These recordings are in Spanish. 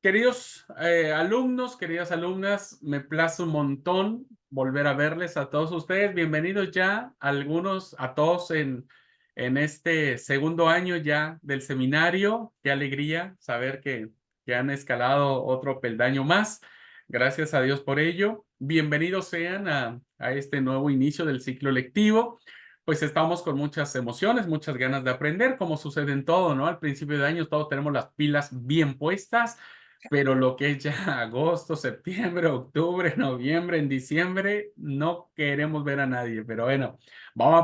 Queridos alumnos, queridas alumnas, me place un montón volver a verles a todos ustedes. Bienvenidos ya algunos, a todos en este segundo año ya del seminario. Qué alegría saber que han escalado otro peldaño más. Gracias a Dios por ello. Bienvenidos sean a este nuevo inicio del ciclo lectivo. Pues estamos con muchas emociones, muchas ganas de aprender, como sucede en todo, ¿no? Al principio de año todos tenemos las pilas bien puestas, pero lo que es ya agosto, septiembre, octubre, noviembre, en diciembre, no queremos ver a nadie, pero bueno, vamos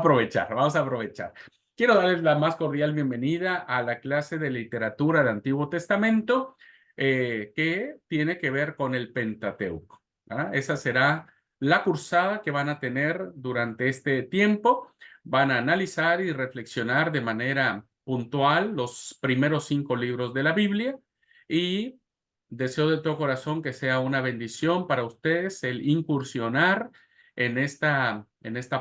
a aprovechar. Quiero darles la más cordial bienvenida a la clase de literatura del Antiguo Testamento, que tiene que ver con el Pentateuco. Esa será la cursada que van a tener durante este tiempo. Van a analizar y reflexionar de manera puntual los primeros 5 libros de la Biblia y deseo de todo corazón que sea una bendición para ustedes el incursionar en esta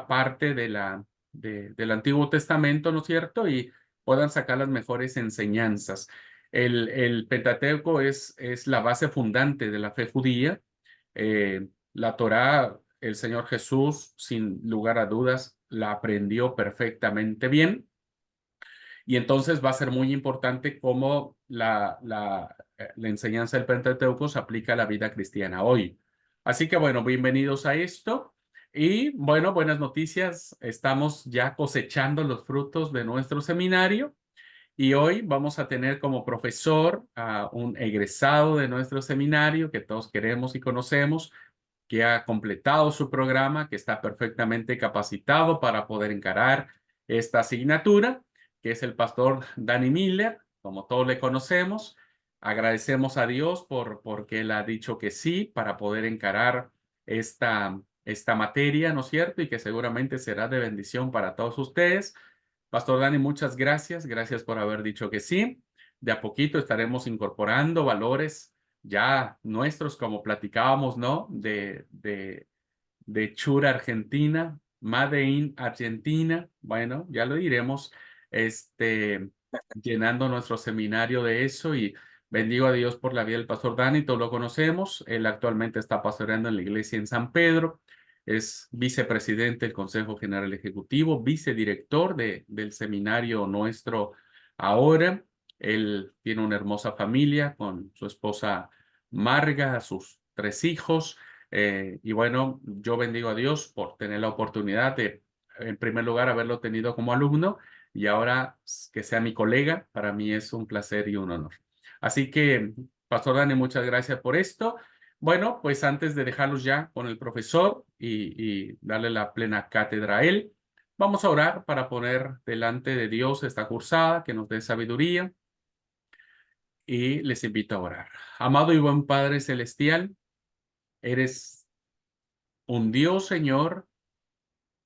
parte del Antiguo Testamento, ¿no es cierto? Y puedan sacar las mejores enseñanzas. El Pentateuco es la base fundante de la fe judía. La Torá, el Señor Jesús, sin lugar a dudas, la aprendió perfectamente bien. Y entonces va a ser muy importante cómo la enseñanza del Pentateuco se aplica a la vida cristiana hoy. Así que bueno, bienvenidos a esto. Y bueno, buenas noticias. Estamos ya cosechando los frutos de nuestro seminario. Y hoy vamos a tener como profesor a un egresado de nuestro seminario que todos queremos y conocemos, que ha completado su programa, que está perfectamente capacitado para poder encarar esta asignatura, que es el pastor Danny Miller, como todos le conocemos. Agradecemos a Dios porque él ha dicho que sí para poder encarar esta materia, ¿no es cierto? Y que seguramente será de bendición para todos ustedes. Pastor Dani, muchas gracias. Gracias por haber dicho que sí. De a poquito estaremos incorporando valores ya nuestros, como platicábamos, ¿no? De Chura Argentina, Made in Argentina. Bueno, ya lo diremos, llenando nuestro seminario de eso y bendigo a Dios por la vida del pastor Dani, todos lo conocemos. Él actualmente está pastoreando en la iglesia en San Pedro. Es vicepresidente del Consejo General Ejecutivo, vicedirector del seminario nuestro ahora. Él tiene una hermosa familia con su esposa Marga, sus 3 hijos. Y bueno, yo bendigo a Dios por tener la oportunidad de, en primer lugar, haberlo tenido como alumno y ahora que sea mi colega, para mí es un placer y un honor. Así que, Pastor Dani, muchas gracias por esto. Bueno, pues antes de dejarlos ya con el profesor y darle la plena cátedra a él, vamos a orar para poner delante de Dios esta cursada, que nos dé sabiduría, y les invito a orar. Amado y buen Padre Celestial, eres un Dios, Señor,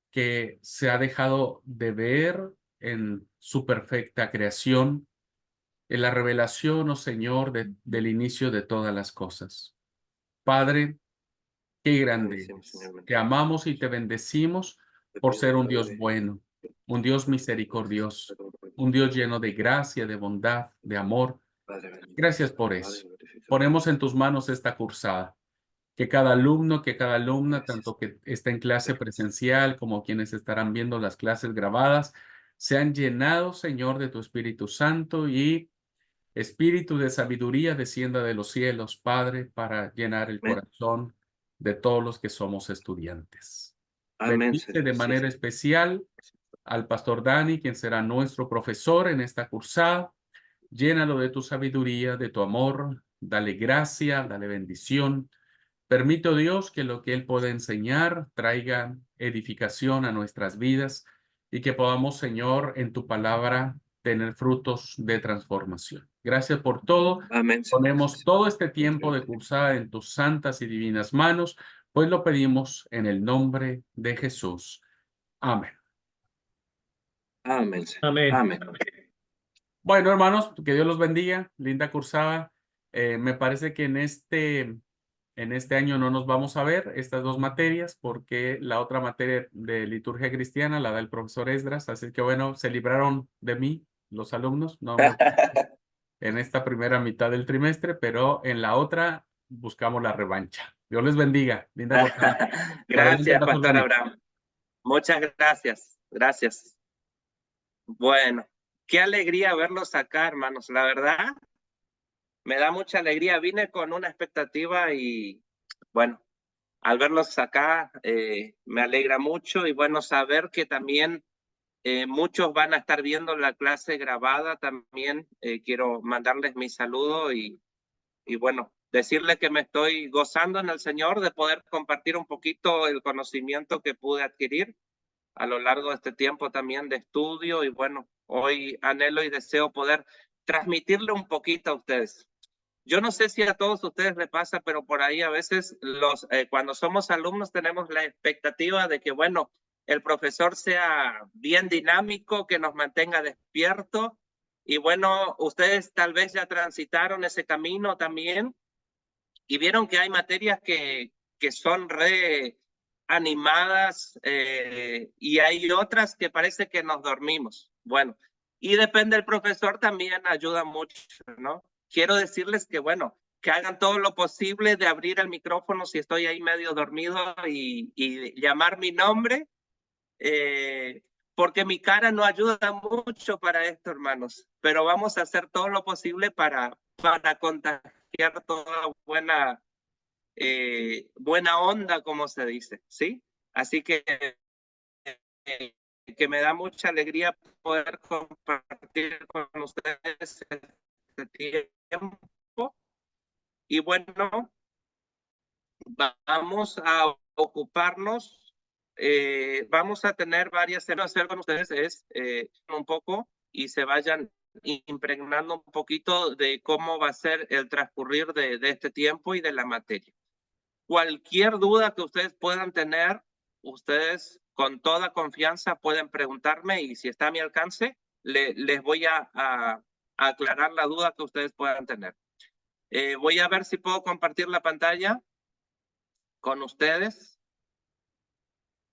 que se ha dejado de ver en su perfecta creación, en la revelación, oh Señor, del inicio de todas las cosas. Padre, qué Te grande bendecimos, eres. Señor Te bendito. amamos y te bendecimos Te por ser pido, un Dios Padre, bueno, un Dios por misericordioso, todo lo un Dios que lleno de gracia, de bondad, de amor. Padre bendito, Gracias por Padre eso. glorificado. Ponemos en tus manos esta cursada. Que cada alumno, que cada alumna, Gracias, tanto que está en clase gracias. presencial como quienes estarán viendo las clases grabadas, sean llenados, Señor, de tu Espíritu Santo y Espíritu de sabiduría descienda de los cielos, Padre, para llenar el Amén, corazón de todos los que somos estudiantes. amén, Bendice Señor. de Sí, manera Señor. especial al pastor Dani, quien será nuestro profesor en esta cursada. Llénalo de tu sabiduría, de tu amor, dale gracia, dale bendición. Permite, oh Dios, que lo que Él pueda enseñar traiga edificación a nuestras vidas y que podamos, Señor, en tu palabra tener frutos de transformación. Gracias por todo. Amén, Señor. Sí, Ponemos Señor. todo este tiempo Confiamos de en ti. cursada en tus santas y divinas manos, pues lo pedimos en el nombre de Jesús. Amén. Amén, Señor. Amén. Amén. Bueno, hermanos, que Dios los bendiga. Linda cursada. Me parece que en este año no nos vamos a ver estas 2 materias porque la otra materia de liturgia cristiana la da el profesor Esdras. Así que bueno, se libraron de mí los alumnos. No me en esta primera mitad del trimestre, pero en la otra buscamos la revancha. Dios les bendiga. Linda jornada. Adelante, Gracias, Pastor Pastor Dani. Abraham. Muchas gracias. Gracias. Bueno, qué alegría verlos acá, hermanos. La verdad, me da mucha alegría. Vine con una expectativa y, bueno, al verlos acá, me alegra mucho y, bueno, saber que también muchos van a estar viendo la clase grabada también. Quiero mandarles mi saludo y bueno, decirles que me estoy gozando en el Señor de poder compartir un poquito el conocimiento que pude adquirir a lo largo de este tiempo también de estudio y bueno, hoy anhelo y deseo poder transmitirle un poquito a ustedes. Yo no sé si a todos ustedes les pasa, pero por ahí a veces cuando somos alumnos tenemos la expectativa de que, bueno, el profesor sea bien dinámico, que nos mantenga despierto. Y bueno, ustedes tal vez ya transitaron ese camino también y vieron que hay materias que son re animadas y hay otras que parece que nos dormimos. Bueno, y depende del profesor también ayuda mucho, ¿no? Quiero decirles que, bueno, que hagan todo lo posible de abrir el micrófono si estoy ahí medio dormido y llamar mi nombre, porque mi cara no ayuda mucho para esto, hermanos, pero vamos a hacer todo lo posible para contagiar toda buena onda, como se dice, ¿sí? Así que me da mucha alegría poder compartir con ustedes este tiempo. Y bueno, vamos a ocuparnos, vamos a tener varias semanas. Hacer con ustedes es un poco y se vayan impregnando un poquito de cómo va a ser el transcurrir de este tiempo y de la materia. Cualquier duda que ustedes puedan tener, ustedes con toda confianza pueden preguntarme y si está a mi alcance, les voy a aclarar la duda que ustedes puedan tener. Voy a ver si puedo compartir la pantalla con ustedes.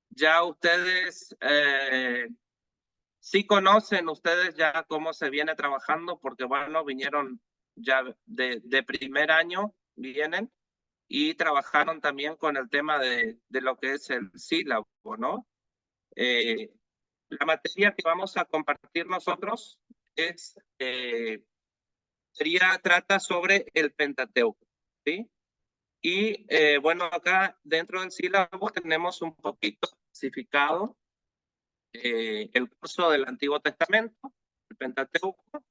Ya ustedes sí conocen ustedes ya cómo se viene trabajando, porque bueno, vinieron ya de primer año, vienen y trabajaron también con el tema de lo que es el sílabo, ¿no? La materia que vamos a compartir nosotros es, trata sobre el Pentateuco, ¿sí? Y bueno, acá dentro del sílabo tenemos un poquito especificado el curso del Antiguo Testamento, el Pentateuco.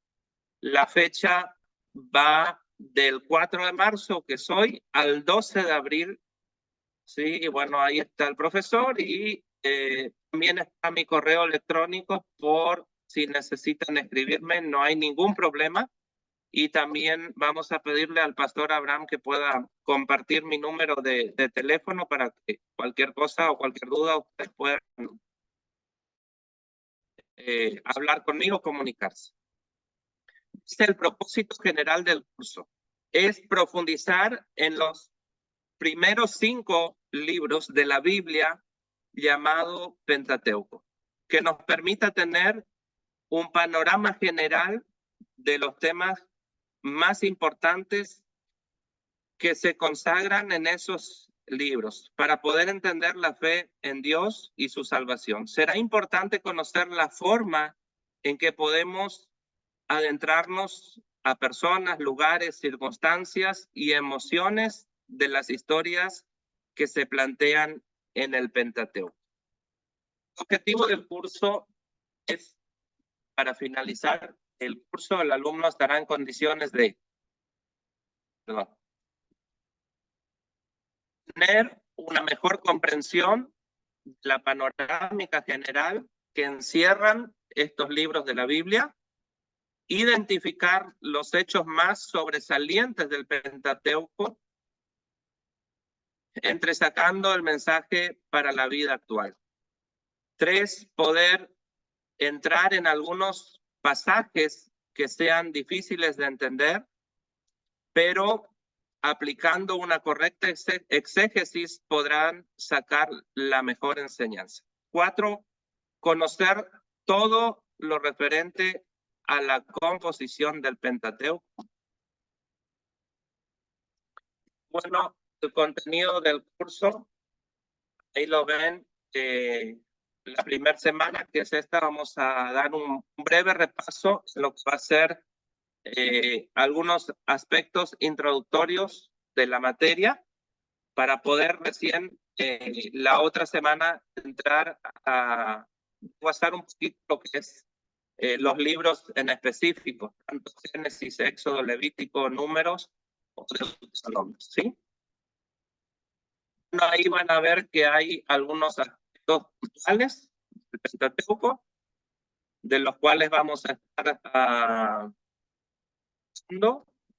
La fecha va del 4 de marzo, que es hoy, al 12 de abril. Sí, y bueno, ahí está el profesor y también está mi correo electrónico por si necesitan escribirme, no hay ningún problema. Y también vamos a pedirle al pastor Abraham que pueda compartir mi número de teléfono para que cualquier cosa o cualquier duda ustedes puedan hablar conmigo, comunicarse. El propósito general del curso es profundizar en los primeros 5 libros de la Biblia llamado Pentateuco, que nos permita tener un panorama general de los temas más importantes que se consagran en esos libros para poder entender la fe en Dios y su salvación. Será importante conocer la forma en que podemos adentrarnos a personas, lugares, circunstancias y emociones de las historias que se plantean en el Pentateuco. El objetivo del curso es, para finalizar el curso, el alumno estará en condiciones de tener una mejor comprensión de la panorámica general que encierran estos libros de la Biblia, identificar los hechos más sobresalientes del Pentateuco, entresacando el mensaje para la vida actual. 3, poder entrar en algunos pasajes que sean difíciles de entender, pero aplicando una correcta exégesis podrán sacar la mejor enseñanza. 4, conocer todo lo referente a la composición del Pentateuco. Bueno, el contenido del curso, ahí lo ven. La primera semana, que es esta, vamos a dar un breve repaso de lo que va a ser algunos aspectos introductorios de la materia para poder recién la otra semana entrar a pasar un poquito lo que es los libros en específico, tanto Génesis, Éxodo, Levítico, Números o Deuteronomio, ¿sí? Bueno, ahí van a ver que hay algunos aspectos puntuales del Pentateuco, de los cuales vamos a estar hablando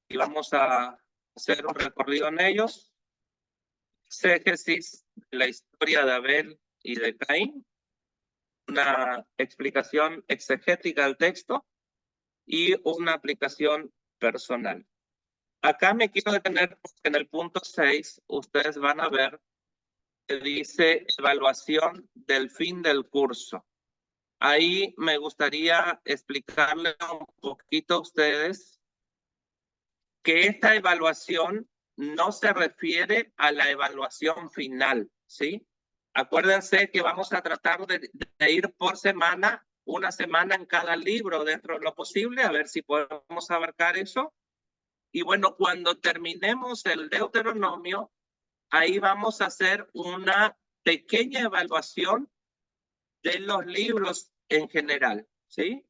y vamos a hacer un recorrido en ellos. Exégesis de la historia de Abel y de Caín, una explicación exegética del texto y una aplicación personal. Acá me quiero detener porque en el punto 6 ustedes van a ver que dice evaluación del fin del curso. Ahí me gustaría explicarles un poquito a ustedes que esta evaluación no se refiere a la evaluación final, ¿sí? Acuérdense que vamos a tratar de ir por semana, una semana en cada libro dentro de lo posible, a ver si podemos abarcar eso. Y bueno, cuando terminemos el Deuteronomio, ahí vamos a hacer una pequeña evaluación de los libros en general, ¿sí?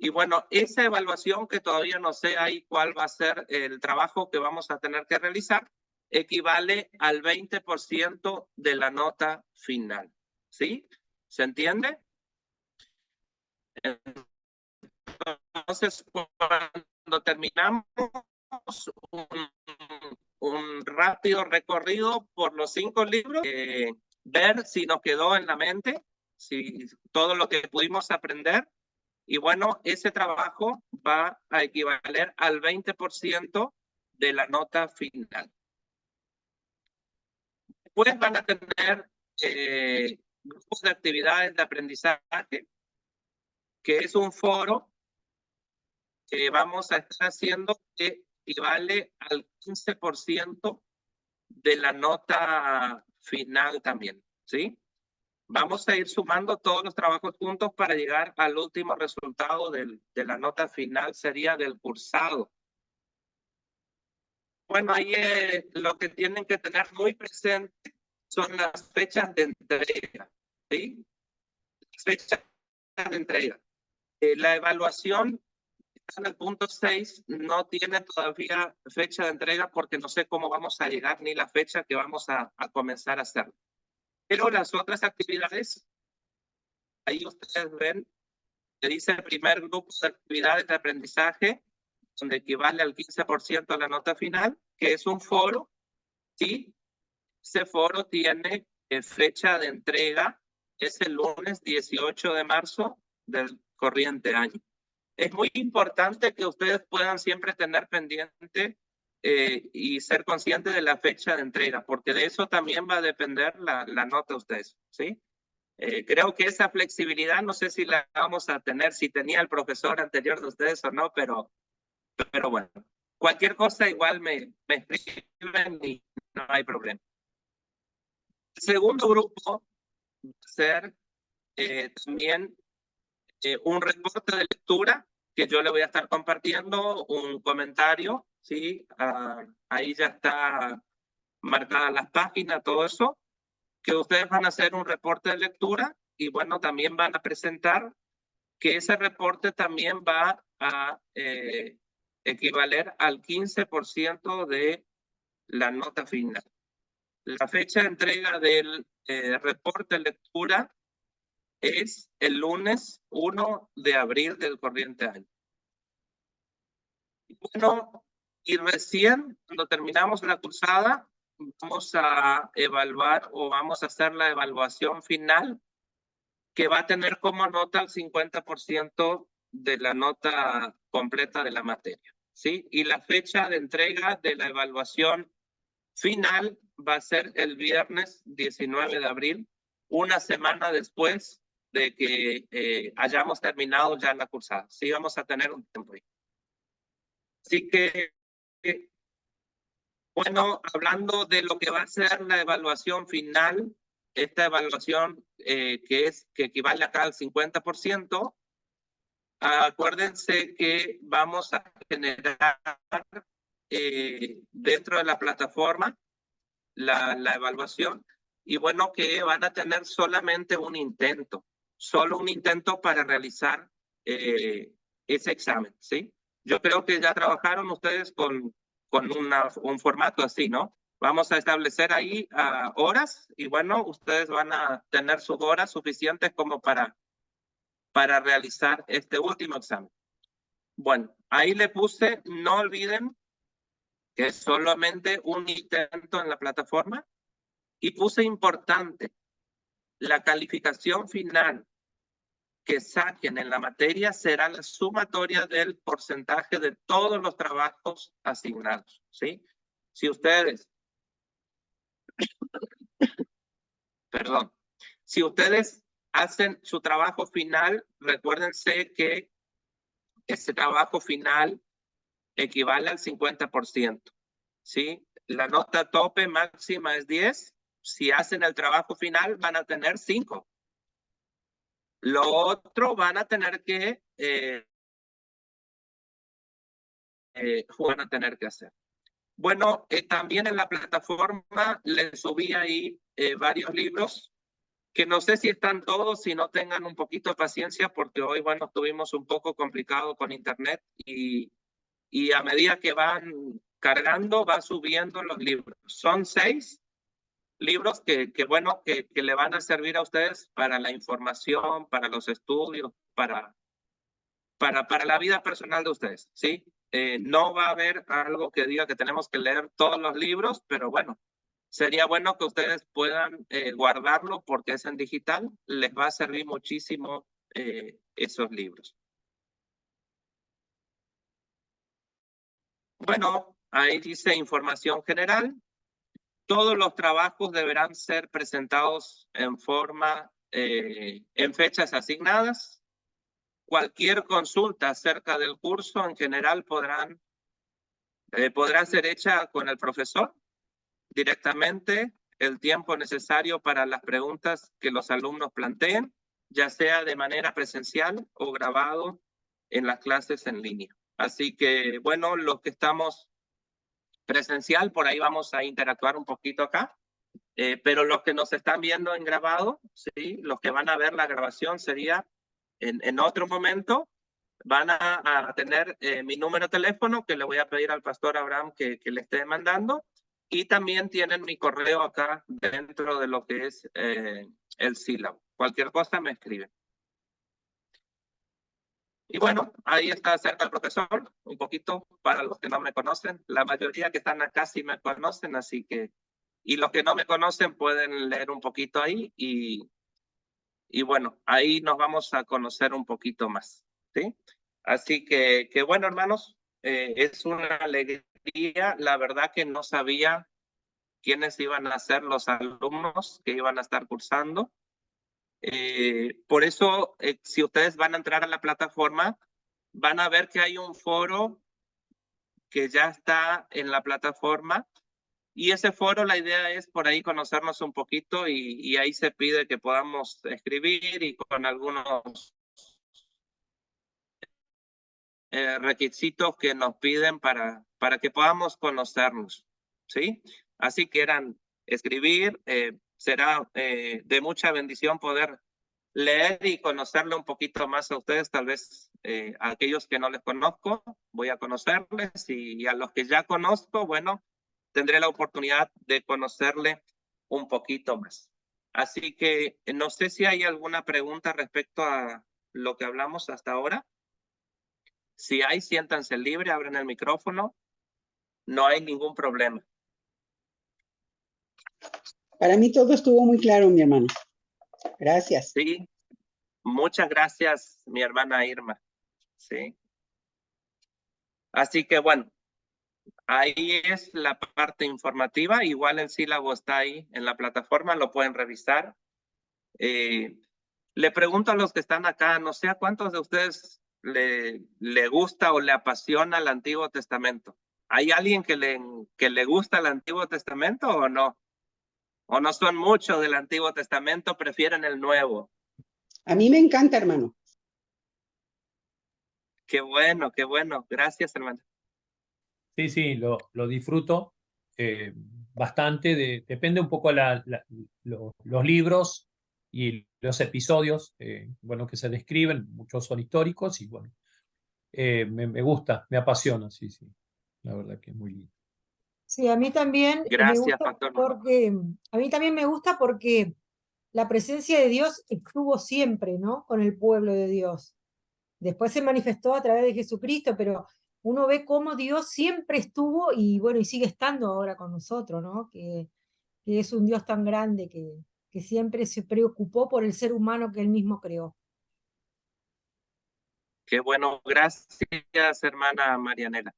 Y bueno, esa evaluación, que todavía no sé ahí cuál va a ser el trabajo que vamos a tener que realizar, equivale al 20% de la nota final, ¿sí? ¿Se entiende? Entonces, cuando terminamos un rápido recorrido por los 5 libros, ver si nos quedó en la mente, si todo lo que pudimos aprender. Y bueno, ese trabajo va a equivaler al 20% de la nota final. Después van a tener grupos de actividades de aprendizaje, que es un foro que vamos a estar haciendo que equivale al 15% de la nota final también, ¿sí? Vamos a ir sumando todos los trabajos juntos para llegar al último resultado de la nota final, sería del cursado. Bueno, ahí lo que tienen que tener muy presente son las fechas de entrega, ¿sí? Las fechas de entrega. La evaluación en el punto 6 no tiene todavía fecha de entrega porque no sé cómo vamos a llegar ni la fecha que vamos a comenzar a hacer. Pero las otras actividades, ahí ustedes ven que dice el primer grupo de actividades de aprendizaje, donde equivale al 15% de la nota final, que es un foro, y ese foro tiene fecha de entrega, es el lunes 18 de marzo del corriente año. Es muy importante que ustedes puedan siempre tener pendiente y ser conscientes de la fecha de entrega, porque de eso también va a depender la nota de ustedes, ¿sí? Creo que esa flexibilidad, no sé si la vamos a tener, si tenía el profesor anterior de ustedes o no, pero bueno, cualquier cosa igual me escriben y no hay problema. El segundo grupo va a ser también un reporte de lectura que yo le voy a estar compartiendo, un comentario, ¿sí? Ahí ya está marcadas las páginas, todo eso, que ustedes van a hacer un reporte de lectura y bueno, también van a presentar que ese reporte también va a equivaler al 15% de la nota final. La fecha de entrega del reporte de lectura es el lunes 1 de abril del corriente año. Bueno, y recién cuando terminamos la cursada, vamos a evaluar o vamos a hacer la evaluación final, que va a tener como nota el 50% de la nota completa de la materia, ¿sí? Y la fecha de entrega de la evaluación final va a ser el viernes 19 de abril, una semana después de que hayamos terminado ya la cursada. Sí vamos a tener un tiempo ahí. Así que, bueno, hablando de lo que va a ser la evaluación final, esta evaluación que equivale acá al 50%, acuérdense que vamos a generar dentro de la plataforma la evaluación, y bueno, que van a tener solamente un intento, solo un intento para realizar ese examen, ¿sí? Yo creo que ya trabajaron ustedes con un formato así, ¿no? Vamos a establecer ahí horas, y bueno, ustedes van a tener sus horas suficientes como para realizar este último examen. Bueno, ahí le puse, no olviden que es solamente un intento en la plataforma, y puse importante, la calificación final que saquen en la materia será la sumatoria del porcentaje de todos los trabajos asignados, ¿sí? Si ustedes, perdón, si ustedes hacen su trabajo final, recuérdense que ese trabajo final equivale al 50%, ¿sí? La nota tope máxima es 10. Si hacen el trabajo final, van a tener 5. Lo otro van a tener que hacer. Bueno, también en la plataforma les subí ahí varios libros que no sé si están todos, si no tengan un poquito de paciencia, porque hoy, bueno, estuvimos un poco complicado con internet, y a medida que van cargando, va subiendo los libros. Son 6 libros que bueno, que le van a servir a ustedes para la información, para los estudios, para la vida personal de ustedes, ¿sí? No va a haber algo que diga que tenemos que leer todos los libros, pero bueno, sería bueno que ustedes puedan guardarlo porque es en digital, les va a servir muchísimo esos libros. Bueno, ahí dice información general. Todos los trabajos deberán ser presentados en fechas asignadas. Cualquier consulta acerca del curso en general podrá ser hecha con el profesor directamente, el tiempo necesario para las preguntas que los alumnos planteen, ya sea de manera presencial o grabado en las clases en línea. Así que, bueno, los que estamos presencial, por ahí vamos a interactuar un poquito acá, pero los que nos están viendo en grabado, ¿sí? Los que van a ver la grabación sería en otro momento, van a tener mi número de teléfono, que le voy a pedir al pastor Abraham que le esté mandando, y también tienen mi correo acá dentro de lo que es el sílabo. Cualquier cosa me escriben. Y bueno, ahí está cerca el profesor, un poquito para los que no me conocen. La mayoría que están acá sí me conocen, así que, y los que no me conocen pueden leer un poquito ahí, y bueno, ahí nos vamos a conocer un poquito más, ¿sí? Así que bueno, hermanos, es una alegría. La verdad que no sabía quiénes iban a ser los alumnos que iban a estar cursando. Por eso, si ustedes van a entrar a la plataforma, van a ver que hay un foro que ya está en la plataforma, y ese foro, la idea es por ahí conocernos un poquito, y ahí se pide que podamos escribir y con algunos requisitos que nos piden para que podamos conocernos, ¿sí? Así que eran escribir, será de mucha bendición poder leer y conocerle un poquito más a ustedes, tal vez a aquellos que no les conozco, voy a conocerles, y a los que ya conozco, bueno, tendré la oportunidad de conocerle un poquito más. Así que no sé si hay alguna pregunta respecto a lo que hablamos hasta ahora. Si hay, siéntanse libre, abren el micrófono, no hay ningún problema. Para mí todo estuvo muy claro, mi hermano. Gracias. Sí, muchas gracias, mi hermana Irma. Sí. Así que bueno, ahí es la parte informativa. Igual el sílabo está ahí en la plataforma, lo pueden revisar. Le pregunto a los que están acá, no sé a cuántos de ustedes le gusta o le apasiona el Antiguo Testamento. ¿Hay alguien que le gusta el Antiguo Testamento o no? ¿O no son muchos del Antiguo Testamento, prefieren el Nuevo? A mí me encanta, hermano. Qué bueno, qué bueno. Gracias, hermano. Sí, sí, lo disfruto bastante. Depende un poco los libros y los episodios bueno, que se describen. Muchos son históricos y bueno, me gusta, me apasiona, sí, sí. La verdad que es muy lindo. Sí, a mí también me Gracias, gusta pastor. porque la presencia de Dios estuvo siempre, ¿no? Con el pueblo de Dios. Después se manifestó a través de Jesucristo, pero uno ve cómo Dios siempre estuvo y bueno, y sigue estando ahora con nosotros, ¿no? Que es un Dios tan grande que siempre se preocupó por el ser humano que él mismo creó. Qué bueno. Gracias, hermana Marianela.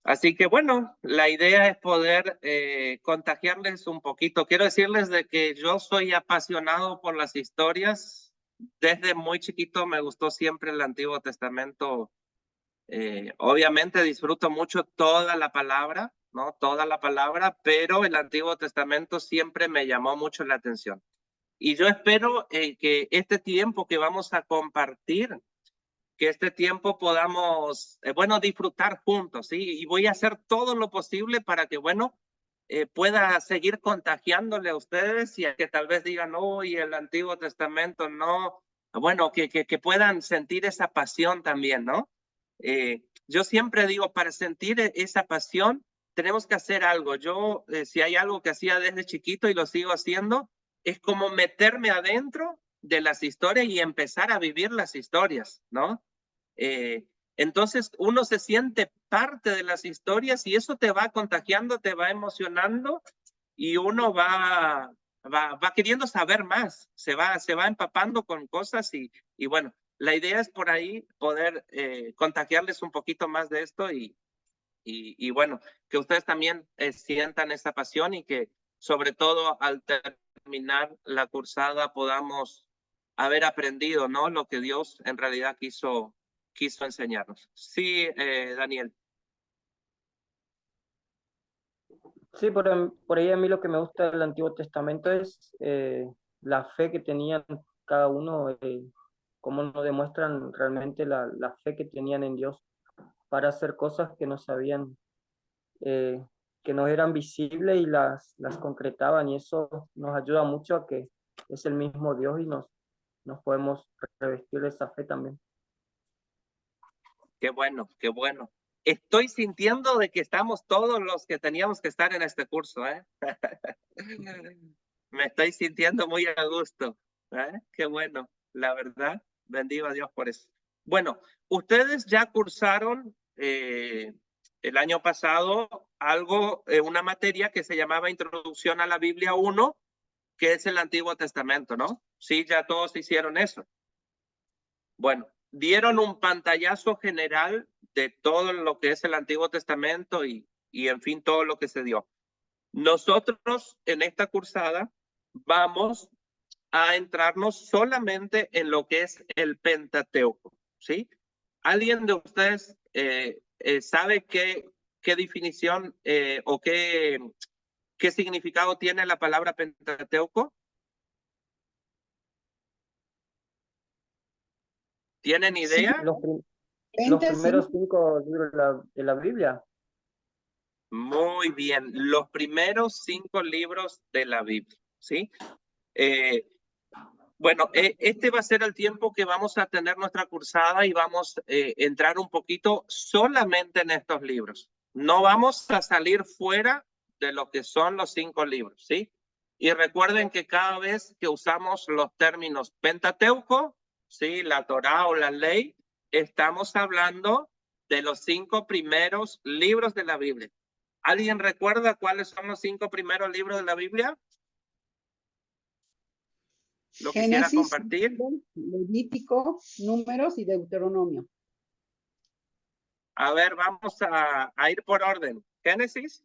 Así que bueno, la idea es poder contagiarles un poquito. Quiero decirles de que yo soy apasionado por las historias. Desde muy chiquito me gustó siempre el Antiguo Testamento. Obviamente disfruto mucho toda la palabra, ¿no? Toda la palabra, pero el Antiguo Testamento siempre me llamó mucho la atención. Y yo espero que este tiempo que vamos a compartir, que este tiempo podamos, bueno, disfrutar juntos, ¿sí? Y voy a hacer todo lo posible para que, bueno, pueda seguir contagiándole a ustedes y a que tal vez digan, no, y el Antiguo Testamento no, bueno, que puedan sentir esa pasión también, ¿no? Yo siempre digo, para sentir esa pasión, tenemos que hacer algo. Yo, si hay algo que hacía desde chiquito y lo sigo haciendo, es como meterme adentro de las historias y empezar a vivir las historias, ¿no? Entonces uno se siente parte de las historias y eso te va contagiando, te va emocionando y uno va queriendo saber más, se va empapando con cosas y bueno, la idea es por ahí poder contagiarles un poquito más de esto y bueno, que ustedes también sientan esa pasión y que sobre todo al terminar la cursada podamos haber aprendido, ¿no? Lo que Dios en realidad quiso enseñarnos. Sí, Daniel. Sí, por ahí a mí lo que me gusta del Antiguo Testamento es la fe que tenían cada uno, cómo nos demuestran realmente la fe que tenían en Dios para hacer cosas que no sabían, que no eran visibles y las concretaban, y eso nos ayuda mucho a que es el mismo Dios y nos podemos revestir de esa fe también. Qué bueno, qué bueno. Estoy sintiendo de que estamos todos los que teníamos que estar en este curso, ¿eh? Me estoy sintiendo muy a gusto, ¿eh? Qué bueno, la verdad, bendigo a Dios por eso. Bueno, ustedes ya cursaron el año pasado algo, una materia que se llamaba Introducción a la Biblia 1, que es el Antiguo Testamento, ¿no? Sí, ya todos hicieron eso. Bueno, dieron un pantallazo general de todo lo que es el Antiguo Testamento y en fin, todo lo que se dio. Nosotros en esta cursada vamos a entrarnos solamente en lo que es el Pentateuco, ¿sí? ¿Alguien de ustedes sabe qué definición o qué significado tiene la palabra Pentateuco? ¿Tienen idea? Los Penta, primeros sí. 5 libros de la Biblia. Muy bien, los primeros 5 libros de la Biblia, ¿sí? Bueno, este va a ser el tiempo que vamos a tener nuestra cursada y vamos a entrar un poquito solamente en estos libros. No vamos a salir fuera de lo que son los 5 libros, ¿sí? Y recuerden que cada vez que usamos los términos Pentateuco, ¿sí? La Torá o la ley, estamos hablando de los 5 primeros libros de la Biblia. ¿Alguien recuerda cuáles son los 5 primeros libros de la Biblia? ¿Lo quisiera Génesis, compartir? Levítico, Números y Deuteronomio. A ver, vamos a ir por orden. Génesis,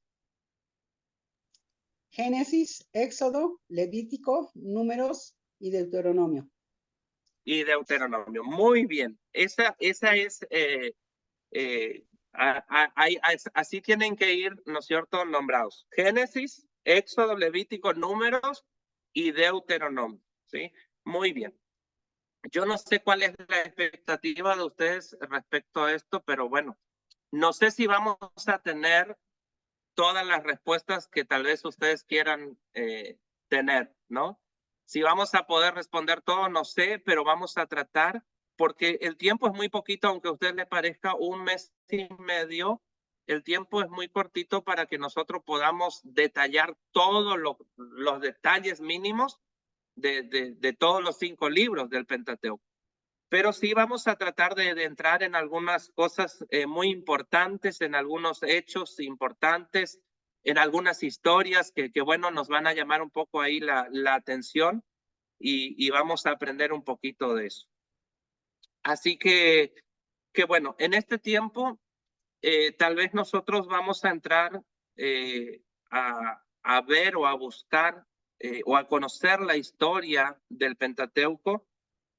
Génesis, Éxodo, Levítico, Números y Deuteronomio. y Deuteronomio. Muy bien. Esa es, así tienen que ir, ¿no es cierto?, nombrados. Génesis, Éxodo, Levítico, Números y Deuteronomio, ¿sí? Muy bien. Yo no sé cuál es la expectativa de ustedes respecto a esto, pero bueno, no sé si vamos a tener todas las respuestas que tal vez ustedes quieran tener, ¿no? Si vamos a poder responder todo, no sé, pero vamos a tratar, porque el tiempo es muy poquito, aunque a usted le parezca 1 mes y medio, el tiempo es muy cortito para que nosotros podamos detallar todos los detalles mínimos de todos los 5 libros del Pentateuco. Pero sí vamos a tratar de entrar en algunas cosas muy importantes, en algunos hechos importantes, en algunas historias que bueno, nos van a llamar un poco ahí la atención y vamos a aprender un poquito de eso. Así que bueno, en este tiempo tal vez nosotros vamos a entrar a ver o a buscar o a conocer la historia del Pentateuco.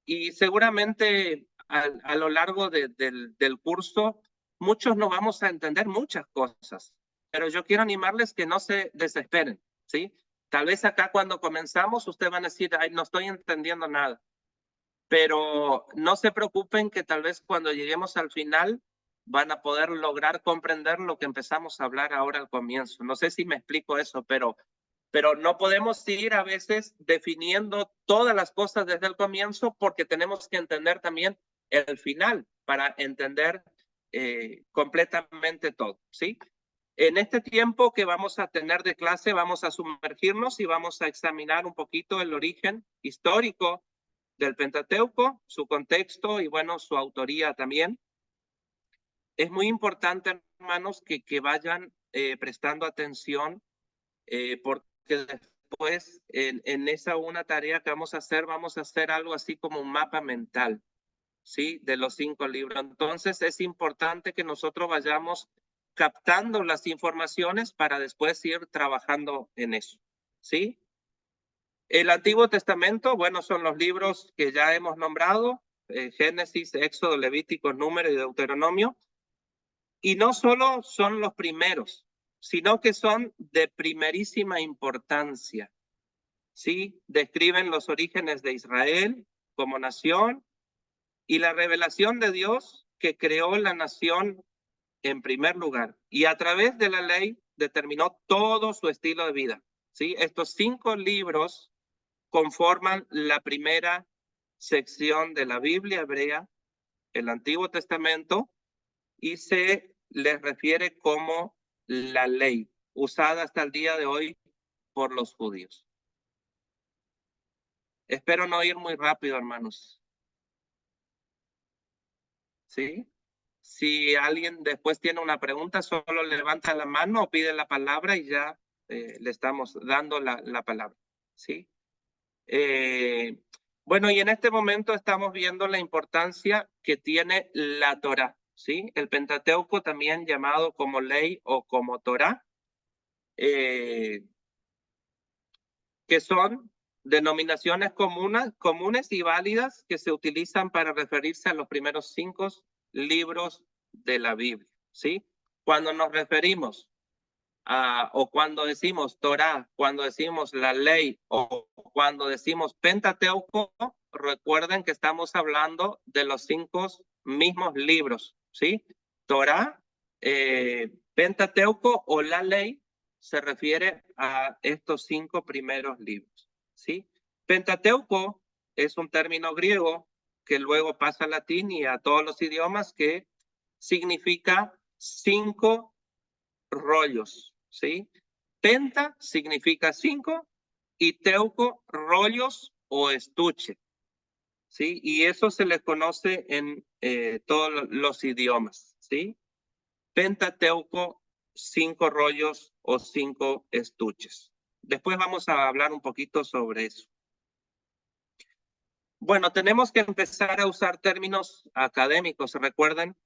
Y seguramente a lo largo del curso, muchos no vamos a entender muchas cosas, pero yo quiero animarles que no se desesperen, ¿sí? Tal vez acá cuando comenzamos, ustedes van a decir, ay, no estoy entendiendo nada, pero no se preocupen que tal vez cuando lleguemos al final van a poder lograr comprender lo que empezamos a hablar ahora al comienzo. No sé si me explico eso, pero no podemos ir a veces definiendo todas las cosas desde el comienzo porque tenemos que entender también el final para entender completamente todo, ¿sí? En este tiempo que vamos a tener de clase vamos a sumergirnos y vamos a examinar un poquito el origen histórico del Pentateuco, su contexto y bueno, su autoría también. Es muy importante, hermanos, que vayan prestando atención porque después en esa una tarea que vamos a hacer algo así como un mapa mental, ¿sí? De los 5 libros. Entonces es importante que nosotros vayamos captando las informaciones para después ir trabajando en eso, ¿sí? El Antiguo Testamento, bueno, son los libros que ya hemos nombrado, Génesis, Éxodo, Levítico, Número y Deuteronomio. Y no solo son los primeros, sino que son de primerísima importancia. ¿Sí? Describen los orígenes de Israel como nación y la revelación de Dios que creó la nación en primer lugar y a través de la ley determinó todo su estilo de vida. ¿Sí? Estos 5 libros conforman la primera sección de la Biblia hebrea, el Antiguo Testamento, y se les refiere como la ley, usada hasta el día de hoy por los judíos. Espero no ir muy rápido, hermanos. ¿Sí? Si alguien después tiene una pregunta, solo levanta la mano o pide la palabra y ya le estamos dando la palabra. ¿Sí? Bueno, y en este momento estamos viendo la importancia que tiene la Torá, ¿sí? El Pentateuco, también llamado como ley o como Torá, que son denominaciones comunes y válidas que se utilizan para referirse a los primeros 5 libros de la Biblia, ¿sí? Cuando nos referimos o cuando decimos Torá, cuando decimos la ley o cuando decimos Pentateuco, recuerden que estamos hablando de los 5 mismos libros, ¿sí? Torá, Pentateuco o la ley se refiere a estos 5 primeros libros, ¿sí? Pentateuco es un término griego que luego pasa al latín y a todos los idiomas que significa 5 rollos, ¿sí? Penta significa 5 y teuco, rollos o estuche, ¿sí? Y eso se le conoce en todos los idiomas, ¿sí? Pentateuco, 5 rollos o 5 estuches. Después vamos a hablar un poquito sobre eso. Bueno, tenemos que empezar a usar términos académicos, recuerden,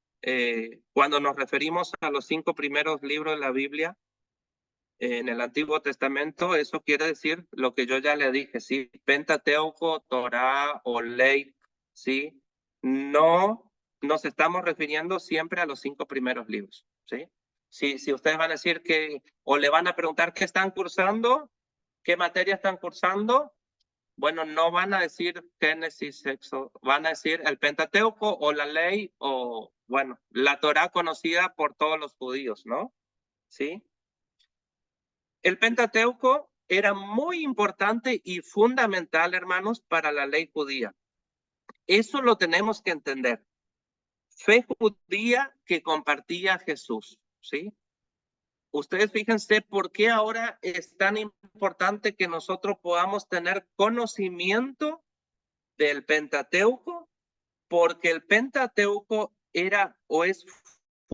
cuando nos referimos a los 5 primeros libros de la Biblia, en el Antiguo Testamento, eso quiere decir lo que yo ya le dije, ¿sí? Pentateuco, Torá o ley ¿sí? No nos estamos refiriendo siempre a los 5 primeros libros, ¿sí? Si ustedes van a decir que, o le van a preguntar qué están cursando, qué materia están cursando, bueno, no van a decir Génesis, Éxodo, van a decir el Pentateuco o la ley o, bueno, la Torá conocida por todos los judíos, ¿no? ¿Sí? El Pentateuco era muy importante y fundamental, hermanos, para la ley judía. Eso lo tenemos que entender. Fe judía que compartía Jesús, ¿sí? Ustedes fíjense por qué ahora es tan importante que nosotros podamos tener conocimiento del Pentateuco, porque el Pentateuco era o es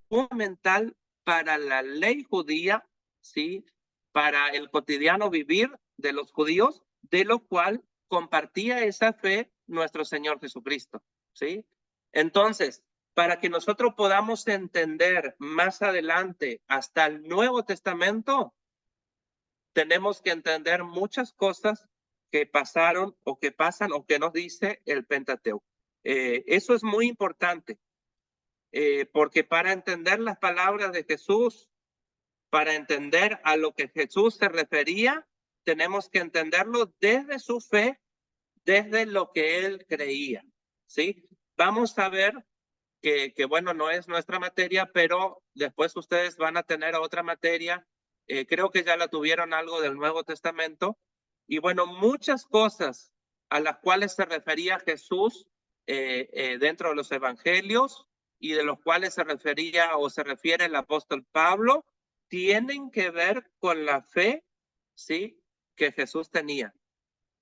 fundamental para la ley judía, ¿sí? Para el cotidiano vivir de los judíos, de lo cual compartía esa fe nuestro Señor Jesucristo, ¿sí? Entonces, para que nosotros podamos entender más adelante hasta el Nuevo Testamento, tenemos que entender muchas cosas que pasaron o que pasan o que nos dice el Pentateuco. Eso es muy importante, porque para entender las palabras de Jesús, para entender a lo que Jesús se refería, tenemos que entenderlo desde su fe, desde lo que él creía, ¿sí? Vamos a ver que bueno, no es nuestra materia, pero después ustedes van a tener otra materia, creo que ya la tuvieron algo del Nuevo Testamento, y bueno, muchas cosas a las cuales se refería Jesús dentro de los evangelios y de los cuales se refería o se refiere el apóstol Pablo, tienen que ver con la fe, ¿sí? Que Jesús tenía,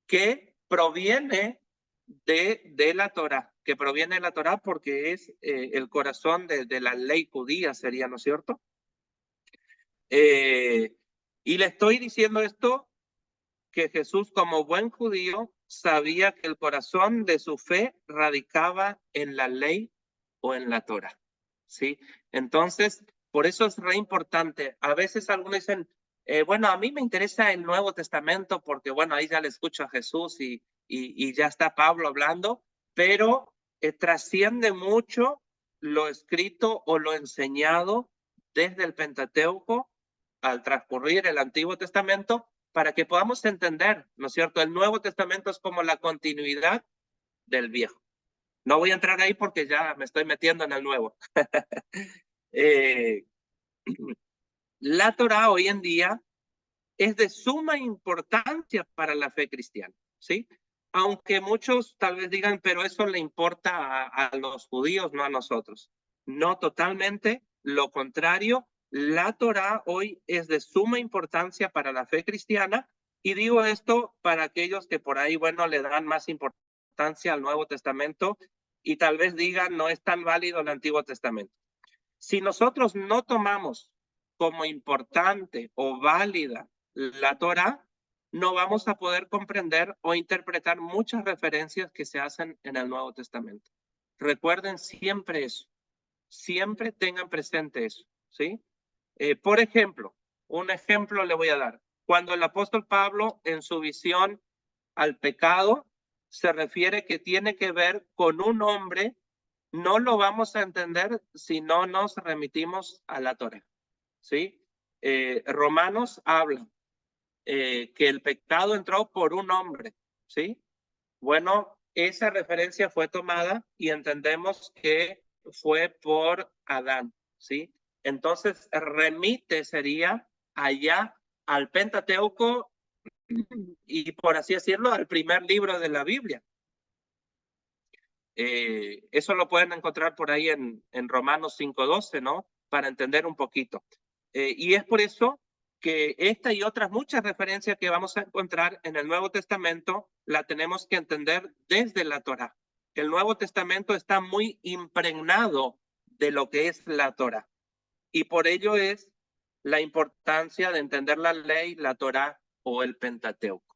que proviene de la Torá, que proviene de la Torá porque es el corazón de la ley judía, sería, ¿no es cierto? Y le estoy diciendo esto, que Jesús como buen judío sabía que el corazón de su fe radicaba en la ley o en la Torá, ¿sí? Entonces, por eso es re importante. A veces algunos dicen, bueno, a mí me interesa el Nuevo Testamento porque, bueno, ahí ya le escucho a Jesús y ya está Pablo hablando, pero trasciende mucho lo escrito o lo enseñado desde el Pentateuco al transcurrir el Antiguo Testamento para que podamos entender, ¿no es cierto? El Nuevo Testamento es como la continuidad del Viejo. No voy a entrar ahí porque ya me estoy metiendo en el Nuevo. La Torá hoy en día es de suma importancia para la fe cristiana, ¿sí? Aunque muchos tal vez digan, pero eso le importa a los judíos, no a nosotros. No, totalmente lo contrario. La Torá hoy es de suma importancia para la fe cristiana, y digo esto para aquellos que por ahí, bueno, le dan más importancia al Nuevo Testamento y tal vez digan, no es tan válido el Antiguo Testamento. Si nosotros no tomamos como importante o válida la Torá, no vamos a poder comprender o interpretar muchas referencias que se hacen en el Nuevo Testamento. Recuerden siempre eso, siempre tengan presente eso, ¿sí? Por ejemplo, un ejemplo le voy a dar. Cuando el apóstol Pablo en su visión al pecado se refiere que tiene que ver con un hombre, no lo vamos a entender si no nos remitimos a la Torá, ¿sí? Romanos habla que el pecado entró por un hombre, ¿sí? Bueno, esa referencia fue tomada y entendemos que fue por Adán, ¿sí? Entonces, remite sería allá al Pentateuco y, por así decirlo, al primer libro de la Biblia. Eso lo pueden encontrar por ahí en Romanos 5:12, ¿no? Para entender un poquito. Y es por eso que esta y otras muchas referencias que vamos a encontrar en el Nuevo Testamento la tenemos que entender desde la Torá. El Nuevo Testamento está muy impregnado de lo que es la Torá. Y por ello es la importancia de entender la ley, la Torá o el Pentateuco.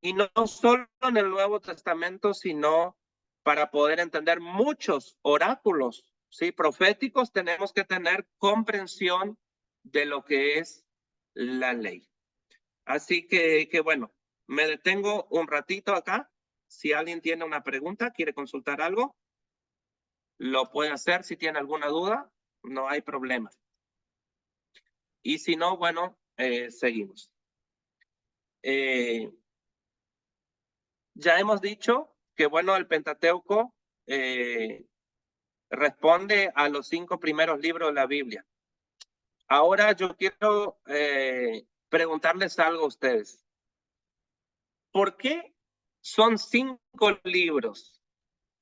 Y no solo en el Nuevo Testamento, sino para poder entender muchos oráculos, ¿sí? Proféticos, tenemos que tener comprensión de lo que es la ley. Así que bueno, me detengo un ratito acá, Si alguien tiene una pregunta, quiere consultar algo, lo puede hacer. Si tiene alguna duda, no hay problema. Y si no, bueno, seguimos. Ya hemos dicho que, bueno, el Pentateuco responde a los 5 primeros libros de la Biblia. Ahora yo quiero preguntarles algo a ustedes. ¿Por qué son 5 libros?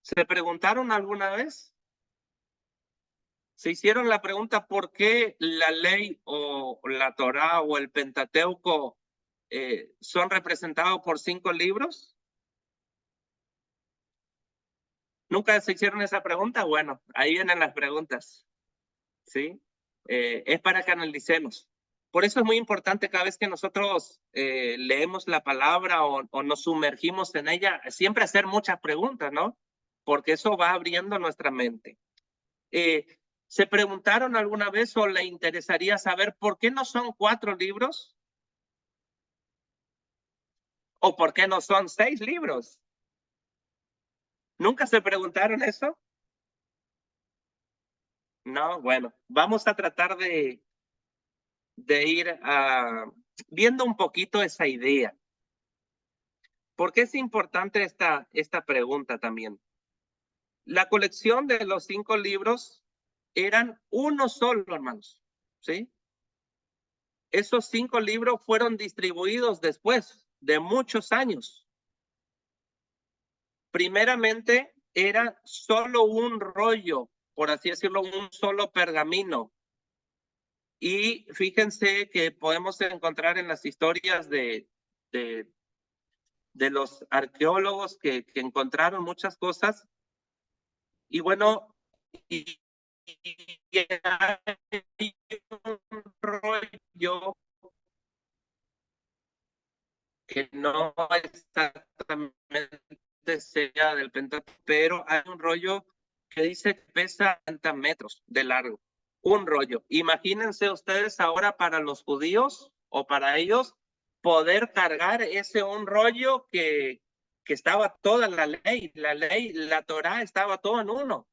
¿Se preguntaron alguna vez? ¿Se hicieron la pregunta por qué la ley o la Torá o el Pentateuco son representados por 5 libros? ¿Nunca se hicieron esa pregunta? Bueno, ahí vienen las preguntas, ¿sí? Es para que analicemos. Por eso es muy importante cada vez que nosotros leemos la palabra o nos sumergimos en ella, siempre hacer muchas preguntas, ¿no? Porque eso va abriendo nuestra mente. ¿Se preguntaron alguna vez o le interesaría saber por qué no son 4 libros? ¿O por qué no son 6 libros? ¿Nunca se preguntaron eso? No, bueno, vamos a tratar de ir viendo un poquito esa idea. ¿Por qué es importante esta pregunta también? La colección de los 5 libros eran uno solo, hermanos, ¿sí? Esos 5 libros fueron distribuidos después de muchos años. Primeramente, era solo un rollo, por así decirlo, un solo pergamino. Y fíjense que podemos encontrar en las historias de los arqueólogos que encontraron muchas cosas. Y bueno, y hay un rollo que no exactamente sea del Pentateuco, pero hay un rollo que dice que pesa 30 metros de largo. Un rollo. Imagínense ustedes ahora para los judíos o para ellos poder cargar ese un rollo que estaba toda la ley, la Torá estaba todo en uno.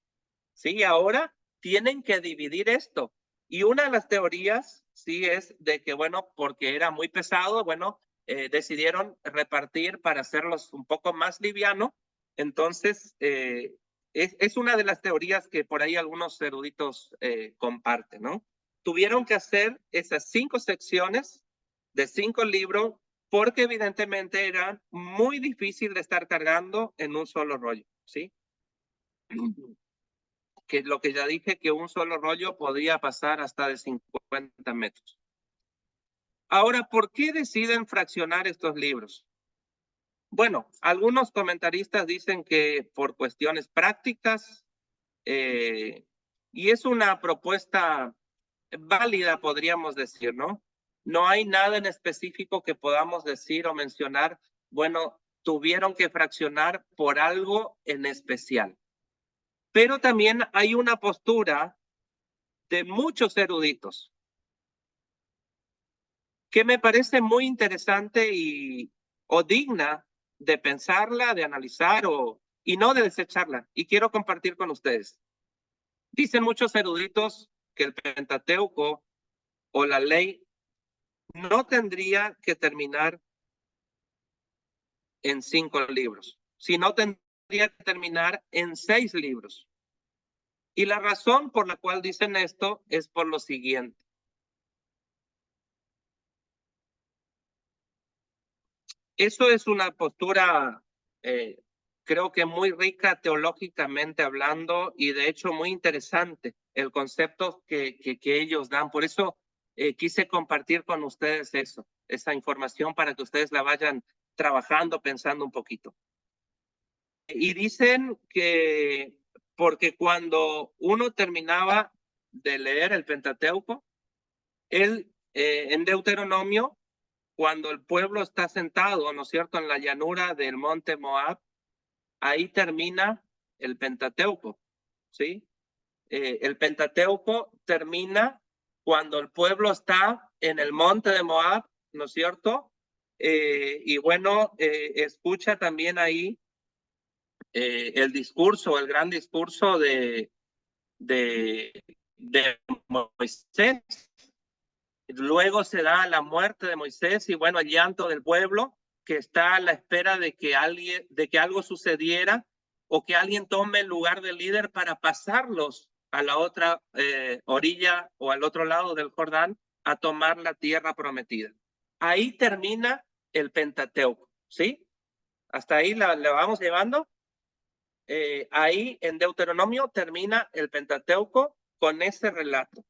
Sí, ahora tienen que dividir esto. Y una de las teorías, sí, es de que, bueno, porque era muy pesado, bueno, decidieron repartir para hacerlos un poco más liviano. Entonces, es una de las teorías que por ahí algunos eruditos comparten, ¿no? Tuvieron que hacer esas 5 secciones de 5 libros porque evidentemente era muy difícil de estar cargando en un solo rollo, ¿sí? Que lo que ya dije, que un solo rollo podía pasar hasta de 50 metros. Ahora, ¿por qué deciden fraccionar estos libros? Bueno, algunos comentaristas dicen que por cuestiones prácticas, y es una propuesta válida, podríamos decir, ¿no? No hay nada en específico que podamos decir o mencionar, bueno, tuvieron que fraccionar por algo en especial. Pero también hay una postura de muchos eruditos que me parece muy interesante o digna de pensarla, de analizar y no de desecharla. Y quiero compartir con ustedes. Dicen muchos eruditos que el Pentateuco o la ley no tendría que terminar en 5 libros, sino tendría que terminar en 6 libros. Y la razón por la cual dicen esto es por lo siguiente. Eso es una postura, creo que muy rica teológicamente hablando y de hecho muy interesante el concepto que ellos dan. Por eso quise compartir con ustedes esa información para que ustedes la vayan trabajando, pensando un poquito. Y dicen que porque cuando uno terminaba de leer el Pentateuco, en Deuteronomio, cuando el pueblo está sentado, ¿no es cierto?, en la llanura del monte Moab, ahí termina el Pentateuco, ¿sí? El Pentateuco termina cuando el pueblo está en el monte de Moab, ¿no es cierto? Y bueno, escucha también ahí el discurso, el gran discurso de Moisés. Luego se da la muerte de Moisés y bueno, el llanto del pueblo que está a la espera de que algo sucediera o que alguien tome el lugar del líder para pasarlos a la otra orilla o al otro lado del Jordán a tomar la tierra prometida. Ahí termina el Pentateuco, ¿sí? Hasta ahí la vamos llevando. Ahí en Deuteronomio termina el Pentateuco con ese relato.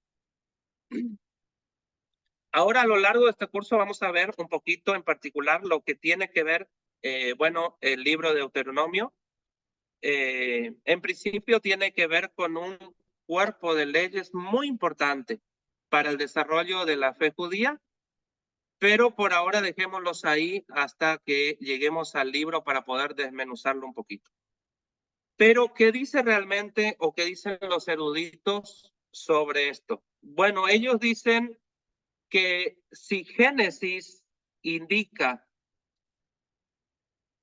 Ahora a lo largo de este curso vamos a ver un poquito en particular lo que tiene que ver, bueno, el libro de Deuteronomio. En principio tiene que ver con un cuerpo de leyes muy importante para el desarrollo de la fe judía, pero por ahora dejémoslos ahí hasta que lleguemos al libro para poder desmenuzarlo un poquito. Pero, ¿qué dice realmente o qué dicen los eruditos sobre esto? Bueno, ellos dicen que si Génesis indica,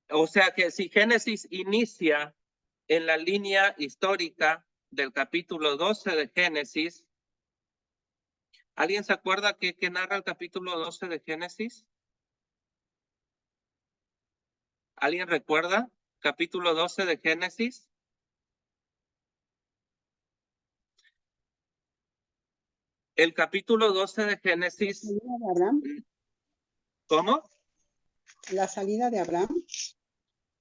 o sea que si Génesis inicia en la línea histórica del capítulo 12 de Génesis, ¿alguien se acuerda qué narra el capítulo 12 de Génesis? ¿Alguien recuerda? Capítulo 12 de Génesis. El capítulo 12 de Génesis. ¿La salida de Abraham? ¿Cómo? La salida de Abraham.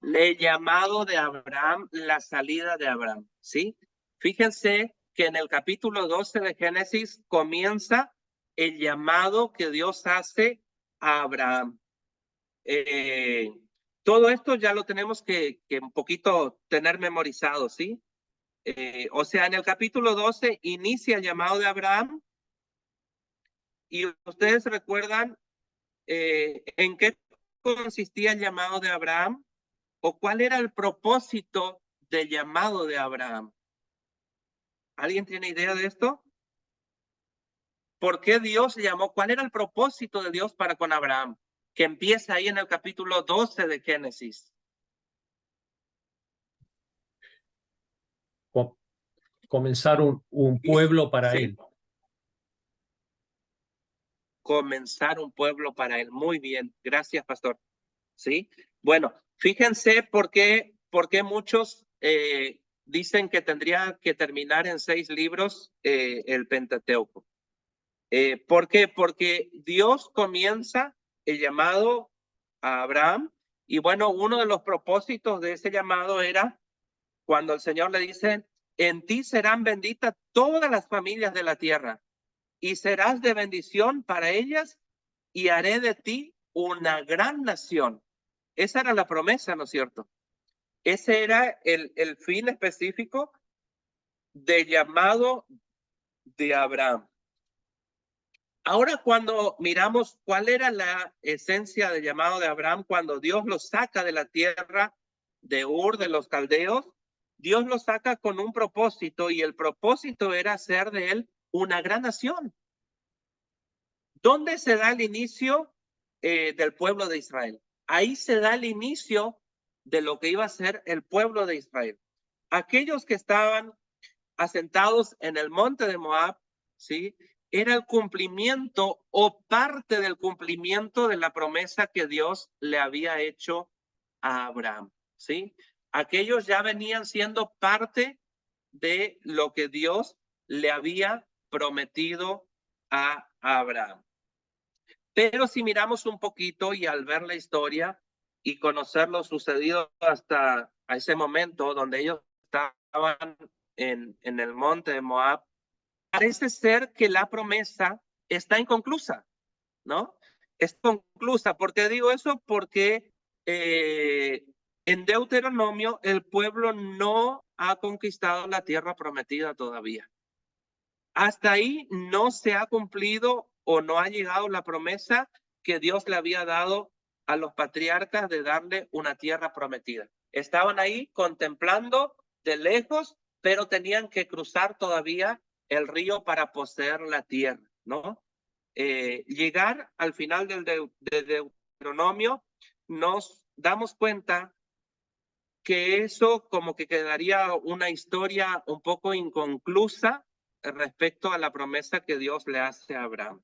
El llamado de Abraham, la salida de Abraham, ¿sí? Fíjense que en el capítulo 12 de Génesis comienza el llamado que Dios hace a Abraham. Todo esto ya lo tenemos que un poquito tener memorizado, ¿sí? O sea, en el capítulo 12 inicia el llamado de Abraham y ustedes recuerdan en qué consistía el llamado de Abraham o cuál era el propósito del llamado de Abraham. ¿Alguien tiene idea de esto? ¿Por qué Dios llamó? ¿Cuál era el propósito de Dios para con Abraham? Que empieza ahí en el capítulo 12 de Génesis. Comenzar un pueblo para Sí. él. Comenzar un pueblo para él. Muy bien. Gracias, pastor. ¿Sí? Bueno, fíjense por qué muchos dicen que tendría que terminar en 6 libros el Pentateuco. ¿Por qué? Porque Dios comienza el llamado a Abraham y bueno, uno de los propósitos de ese llamado era cuando el Señor le dice, en ti serán benditas todas las familias de la tierra y serás de bendición para ellas y haré de ti una gran nación. Esa era la promesa, ¿no es cierto? Ese era el fin específico del llamado de Abraham. Ahora cuando miramos cuál era la esencia del llamado de Abraham, cuando Dios lo saca de la tierra de Ur, de los caldeos, Dios lo saca con un propósito y el propósito era hacer de él una gran nación. ¿Dónde se da el inicio del pueblo de Israel? Ahí se da el inicio de lo que iba a ser el pueblo de Israel. Aquellos que estaban asentados en el monte de Moab, ¿sí? Era el cumplimiento o parte del cumplimiento de la promesa que Dios le había hecho a Abraham, ¿sí? Aquellos ya venían siendo parte de lo que Dios le había prometido a Abraham. Pero si miramos un poquito y al ver la historia y conocer lo sucedido hasta a ese momento donde ellos estaban en el monte de Moab, parece ser que la promesa está inconclusa, ¿no? Es conclusa. ¿Por qué digo eso? Porque en Deuteronomio el pueblo no ha conquistado la tierra prometida todavía. Hasta ahí no se ha cumplido o no ha llegado la promesa que Dios le había dado a los patriarcas de darle una tierra prometida. Estaban ahí contemplando de lejos, pero tenían que cruzar todavía el río para poseer la tierra, ¿no? Llegar al final del Deuteronomio, nos damos cuenta que eso como que quedaría una historia un poco inconclusa respecto a la promesa que Dios le hace a Abraham.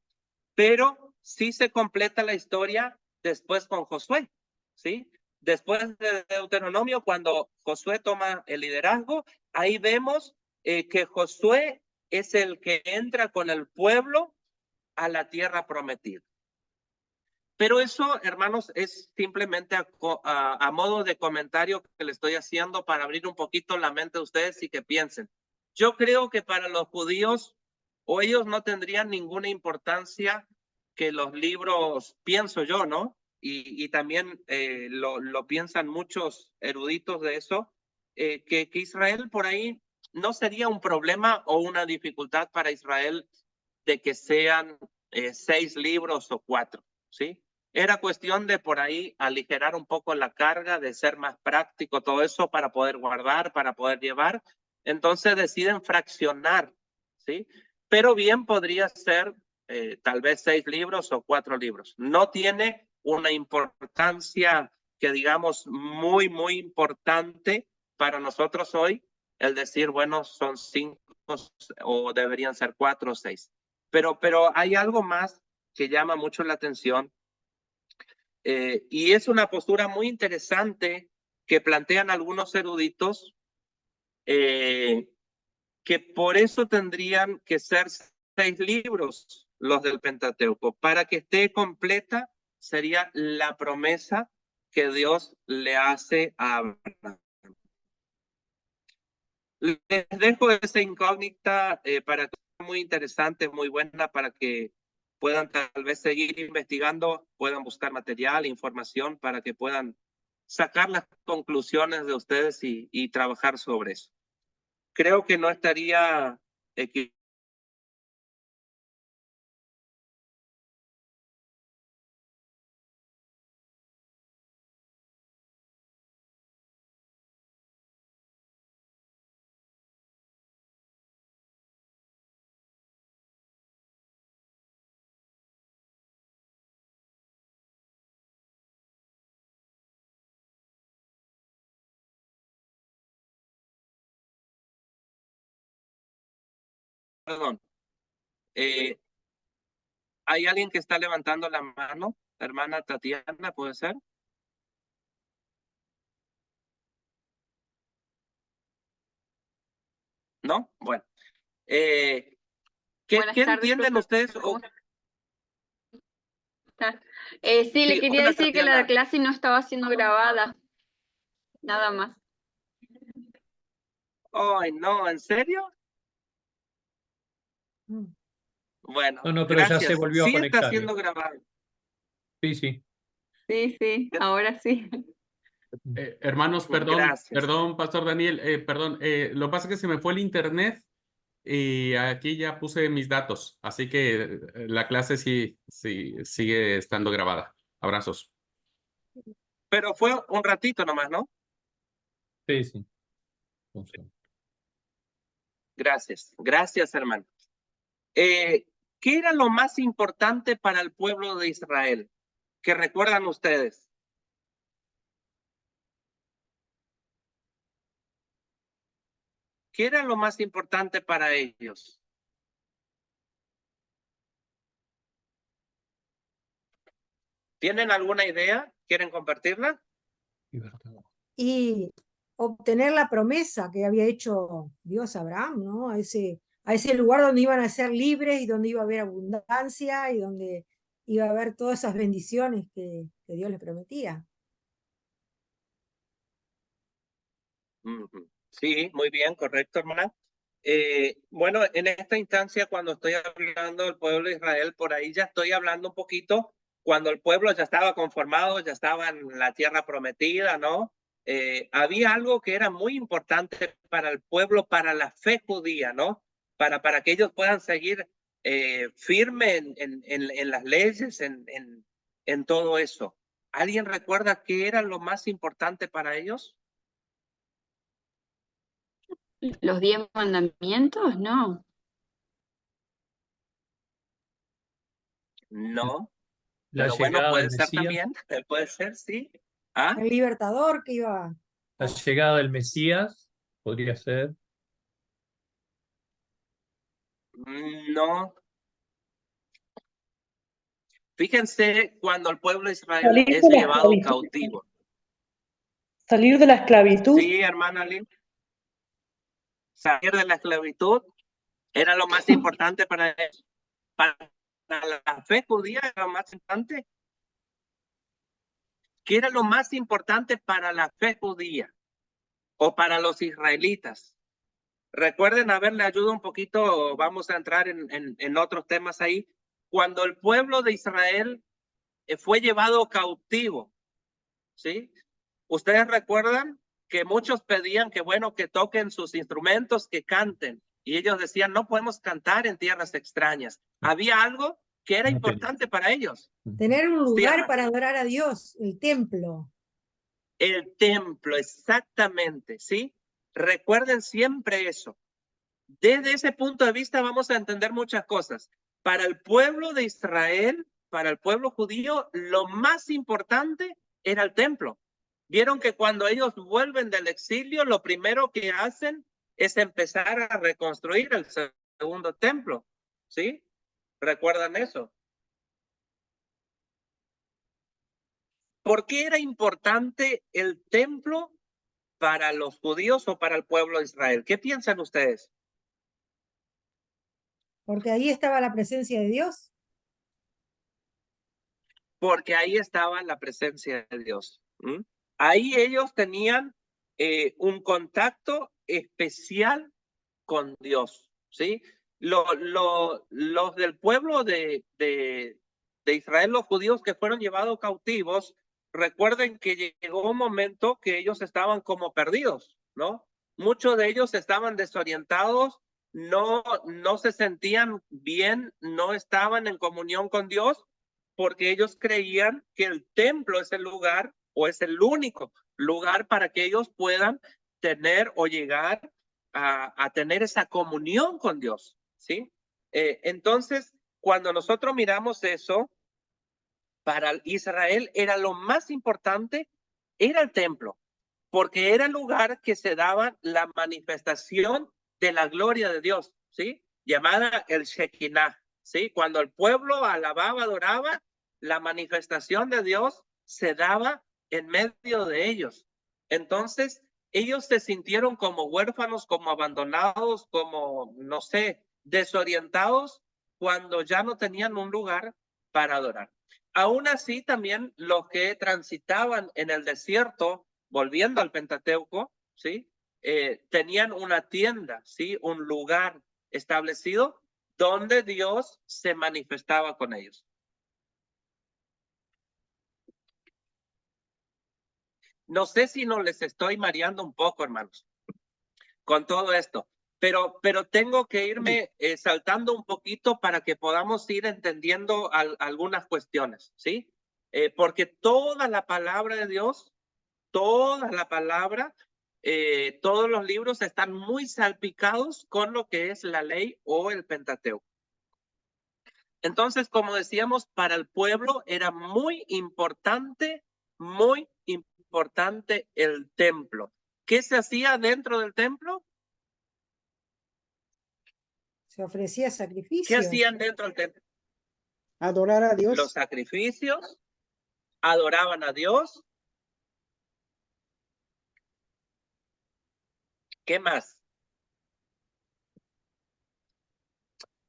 Pero sí se completa la historia después con Josué, ¿sí? Después de Deuteronomio, cuando Josué toma el liderazgo, ahí vemos que Josué es el que entra con el pueblo a la tierra prometida. Pero eso, hermanos, es simplemente a modo de comentario que le estoy haciendo para abrir un poquito la mente de ustedes y que piensen. Yo creo que para los judíos, o ellos no tendrían ninguna importancia que los libros, pienso yo, ¿no? Y también lo piensan muchos eruditos de eso, que Israel por ahí no sería un problema o una dificultad para Israel de que sean 6 libros o 4, ¿sí? Era cuestión de por ahí aligerar un poco la carga, de ser más práctico todo eso para poder guardar, para poder llevar. Entonces deciden fraccionar, ¿sí? Pero bien podría ser tal vez 6 libros o 4 libros. No tiene una importancia que digamos muy, muy importante para nosotros hoy, el decir, bueno, son 5 o deberían ser 4 o 6. Pero hay algo más que llama mucho la atención y es una postura muy interesante que plantean algunos eruditos que por eso tendrían que ser 6 libros los del Pentateuco. Para que esté completa sería la promesa que Dios le hace a Abraham. Les dejo esa incógnita para que sea muy interesante, muy buena, para que puedan tal vez seguir investigando, puedan buscar material, información, para que puedan sacar las conclusiones de ustedes y trabajar sobre eso. Creo que no estaría equivocado. Perdón. ¿Hay alguien que está levantando la mano? Hermana Tatiana, ¿puede ser? ¿No? Bueno. ¿Qué Buenas tardes, entienden profe. ustedes? ¿Cómo está? Sí, le quería hola, decir que la Tatiana. clase no estaba siendo grabada, nada más. Ay, no, ¿en serio? Mm. Bueno, No, pero ya se gracias. volvió a Sí está conectar. siendo grabado. Sí, sí. Sí, ahora sí. Hermanos, Gracias. perdón, Pastor Daniel, perdón, lo que pasa es que se me fue el internet y aquí ya puse mis datos, así que la clase sí sigue estando grabada. Abrazos. Pero fue un ratito nomás, ¿no? Sí, sí. Funciona. Gracias. Gracias, hermano. ¿Qué era lo más importante para el pueblo de Israel? ¿Qué recuerdan ustedes? ¿Qué era lo más importante para ellos? ¿Tienen alguna idea? ¿Quieren compartirla? Libertad. Y obtener la promesa que había hecho Dios a Abraham, ¿no? A ese lugar donde iban a ser libres y donde iba a haber abundancia y donde iba a haber todas esas bendiciones que Dios les prometía. Sí, muy bien, correcto, hermana. Bueno, en esta instancia, cuando estoy hablando del pueblo de Israel, por ahí ya estoy hablando un poquito cuando el pueblo ya estaba conformado, ya estaba en la tierra prometida, ¿no? Había algo que era muy importante para el pueblo, para la fe judía, ¿no? Para que ellos puedan seguir firme en las leyes, en todo eso. ¿Alguien recuerda qué era lo más importante para ellos? ¿Los 10 mandamientos? No. No. La Pero bueno, llegada del puede ser Mesías. también, puede ser, sí. ¿Ah? El libertador que iba La llegada del Mesías podría ser. No. Fíjense cuando el pueblo de Israel Salir es de la llevado esclavitud. cautivo. Salir de la esclavitud. Sí, hermana Lynn. Salir de la esclavitud era lo más importante para ellos. Para la fe judía era lo más importante. ¿Qué era lo más importante para la fe judía o para los israelitas? Recuerden, a ver, le ayudo un poquito, vamos a entrar en otros temas ahí. Cuando el pueblo de Israel fue llevado cautivo, ¿sí? Ustedes recuerdan que muchos pedían que, bueno, que toquen sus instrumentos, que canten. Y ellos decían, no podemos cantar en tierras extrañas. Había algo que era No tenía. importante para ellos. Tener un Sí, lugar hermano. para adorar a Dios, el templo. El templo, exactamente, ¿sí? Recuerden siempre eso. Desde ese punto de vista vamos a entender muchas cosas. Para el pueblo de Israel, para el pueblo judío, lo más importante era el templo. Vieron que cuando ellos vuelven del exilio, lo primero que hacen es empezar a reconstruir el segundo templo, ¿sí? ¿Recuerdan eso? ¿Por qué era importante el templo para los judíos o para el pueblo de Israel? ¿Qué piensan ustedes? Porque ahí estaba la presencia de Dios. Porque ahí estaba la presencia de Dios. ¿Mm? Ahí ellos tenían un contacto especial con Dios, ¿sí? Los del pueblo de Israel, los judíos que fueron llevados cautivos, recuerden que llegó un momento que ellos estaban como perdidos, ¿no? Muchos de ellos estaban desorientados, no se sentían bien, no estaban en comunión con Dios, porque ellos creían que el templo es el lugar o es el único lugar para que ellos puedan tener o llegar a tener esa comunión con Dios, ¿sí? Entonces, cuando nosotros miramos eso, para Israel era lo más importante, era el templo, porque era el lugar que se daba la manifestación de la gloria de Dios, ¿sí? Llamada el Shekinah, ¿sí? Cuando el pueblo alababa, adoraba, la manifestación de Dios se daba en medio de ellos. Entonces, ellos se sintieron como huérfanos, como abandonados, como, no sé, desorientados, cuando ya no tenían un lugar para adorar. Aún así, también los que transitaban en el desierto, volviendo al Pentateuco, ¿sí? Tenían una tienda, ¿sí? Un lugar establecido donde Dios se manifestaba con ellos. No sé si no les estoy mareando un poco, hermanos, con todo esto, pero tengo que irme saltando un poquito para que podamos ir entendiendo algunas cuestiones, ¿sí? Porque toda la palabra de Dios, toda la palabra, todos los libros están muy salpicados con lo que es la ley o el Pentateuco. Entonces, como decíamos, para el pueblo era muy importante el templo. ¿Qué se hacía dentro del templo? Se ofrecía ¿Qué sacrificio. hacían dentro del templo? Adorar a Dios. Los sacrificios, adoraban a Dios. ¿Qué más?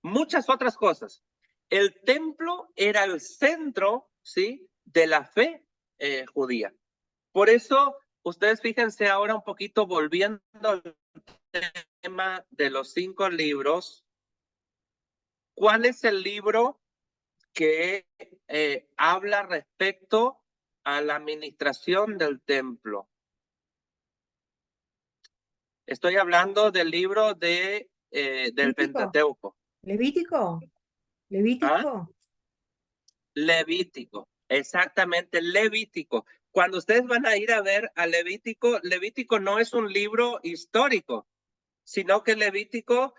Muchas otras cosas. El templo era el centro, ¿sí?, de la fe judía. Por eso, ustedes fíjense ahora un poquito volviendo al tema de los 5 libros. ¿Cuál es el libro que habla respecto a la administración del templo? Estoy hablando del libro del ¿Levítico? Pentateuco. ¿Levítico? ¿Levítico? Levítico, exactamente, Levítico. Cuando ustedes van a ir a ver a Levítico, Levítico no es un libro histórico, sino que Levítico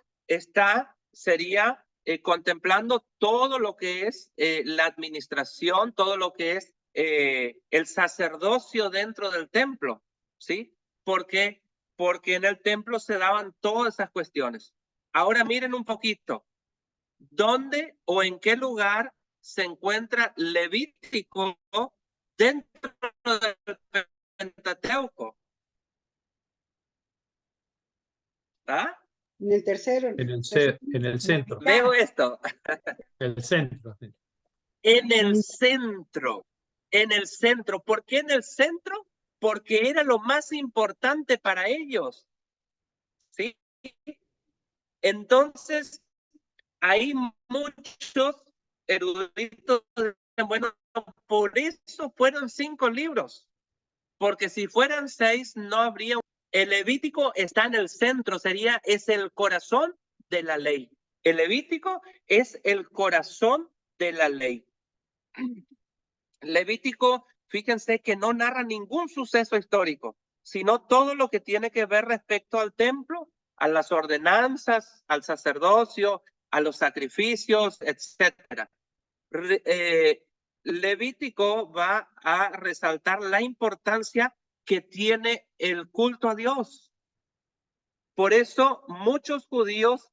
sería contemplando todo lo que es la administración, todo lo que es el sacerdocio dentro del templo, ¿sí? ¿Por qué? Porque en el templo se daban todas esas cuestiones. Ahora miren un poquito. ¿Dónde o en qué lugar se encuentra Levítico dentro del Pentateuco? ¿Ah? En el tercero. En el centro. Leo esto. El centro. Sí. En el centro. En el centro. ¿Por qué en el centro? Porque era lo más importante para ellos. ¿Sí? Entonces, hay muchos eruditos que dicen, bueno, por eso fueron 5 libros. Porque si fueran 6, no habría. El Levítico está en el centro, es el corazón de la ley. El Levítico es el corazón de la ley. Levítico, fíjense que no narra ningún suceso histórico, sino todo lo que tiene que ver respecto al templo, a las ordenanzas, al sacerdocio, a los sacrificios, etc. Levítico va a resaltar la importancia que tiene el culto a Dios. Por eso muchos judíos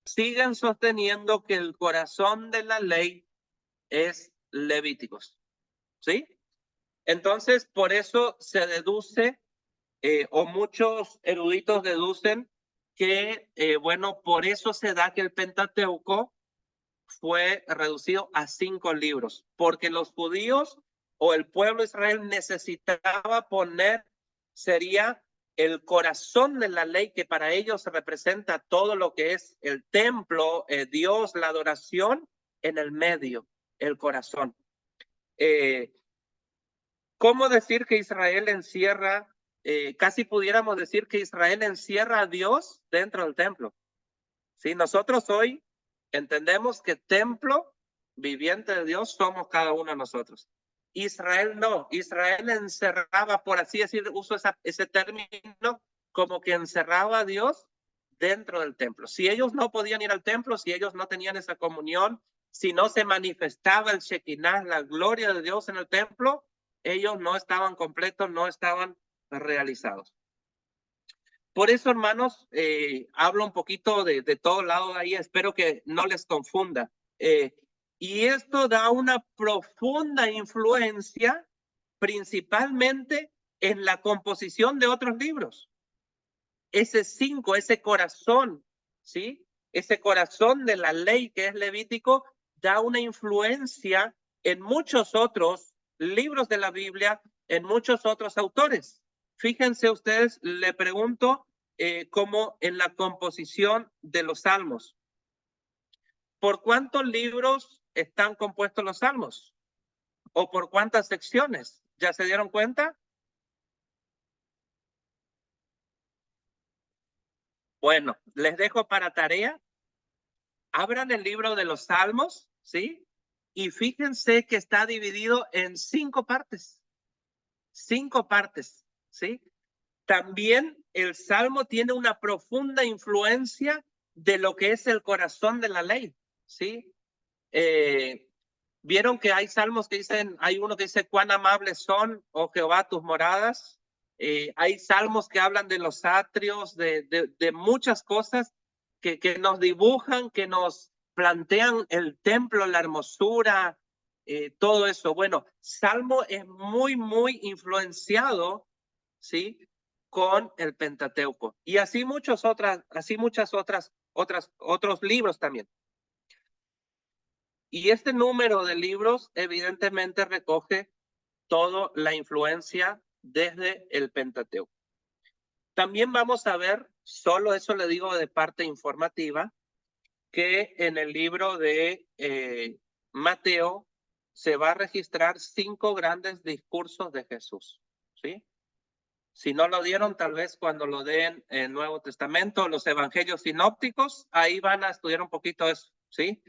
siguen sosteniendo que el corazón de la ley es Levíticos. ¿Sí? Entonces, por eso se deduce, o muchos eruditos deducen que, bueno, por eso se da que el Pentateuco fue reducido a 5 libros, porque los judíos o el pueblo de Israel necesitaba poner, sería el corazón de la ley, que para ellos representa todo lo que es el templo, Dios, la adoración, en el medio, el corazón. ¿Cómo decir que Israel encierra, casi pudiéramos decir que Israel encierra a Dios dentro del templo? ¿Sí? Nosotros hoy entendemos que templo viviente de Dios somos cada uno de nosotros. Israel no, Israel encerraba, por así decir, uso ese término, como que encerraba a Dios dentro del templo. Si ellos no podían ir al templo, si ellos no tenían esa comunión, si no se manifestaba el Shekinah, la gloria de Dios en el templo, ellos no estaban completos, no estaban realizados. Por eso, hermanos, hablo un poquito de todo lado de ahí, espero que no les confunda. Y esto da una profunda influencia, principalmente en la composición de otros libros. Ese corazón, ¿sí? Ese corazón de la ley que es Levítico, da una influencia en muchos otros libros de la Biblia, en muchos otros autores. Fíjense ustedes, le pregunto, como en la composición de los salmos. ¿Por cuántos libros están compuestos los salmos? ¿O por cuántas secciones? ¿Ya se dieron cuenta? Bueno, les dejo para tarea. Abran el libro de los salmos, ¿sí? Y fíjense que está dividido en 5 partes. 5 partes, ¿sí? También el salmo tiene una profunda influencia de lo que es el corazón de la ley, ¿sí? Vieron que hay salmos que dicen, hay uno que dice, cuán amables son, oh Jehová, tus moradas. Hay salmos que hablan de los atrios, de muchas cosas que nos dibujan, que nos plantean el templo, la hermosura, todo eso. Bueno, Salmo es muy, muy influenciado, ¿sí? Con el Pentateuco. Y así muchos otros libros también. Y este número de libros evidentemente recoge toda la influencia desde el Pentateuco. También vamos a ver, solo eso le digo de parte informativa, que en el libro de Mateo se va a registrar 5 grandes discursos de Jesús, ¿sí? Si no lo dieron, tal vez cuando lo den en el Nuevo Testamento, los evangelios sinópticos, ahí van a estudiar un poquito eso, ¿sí?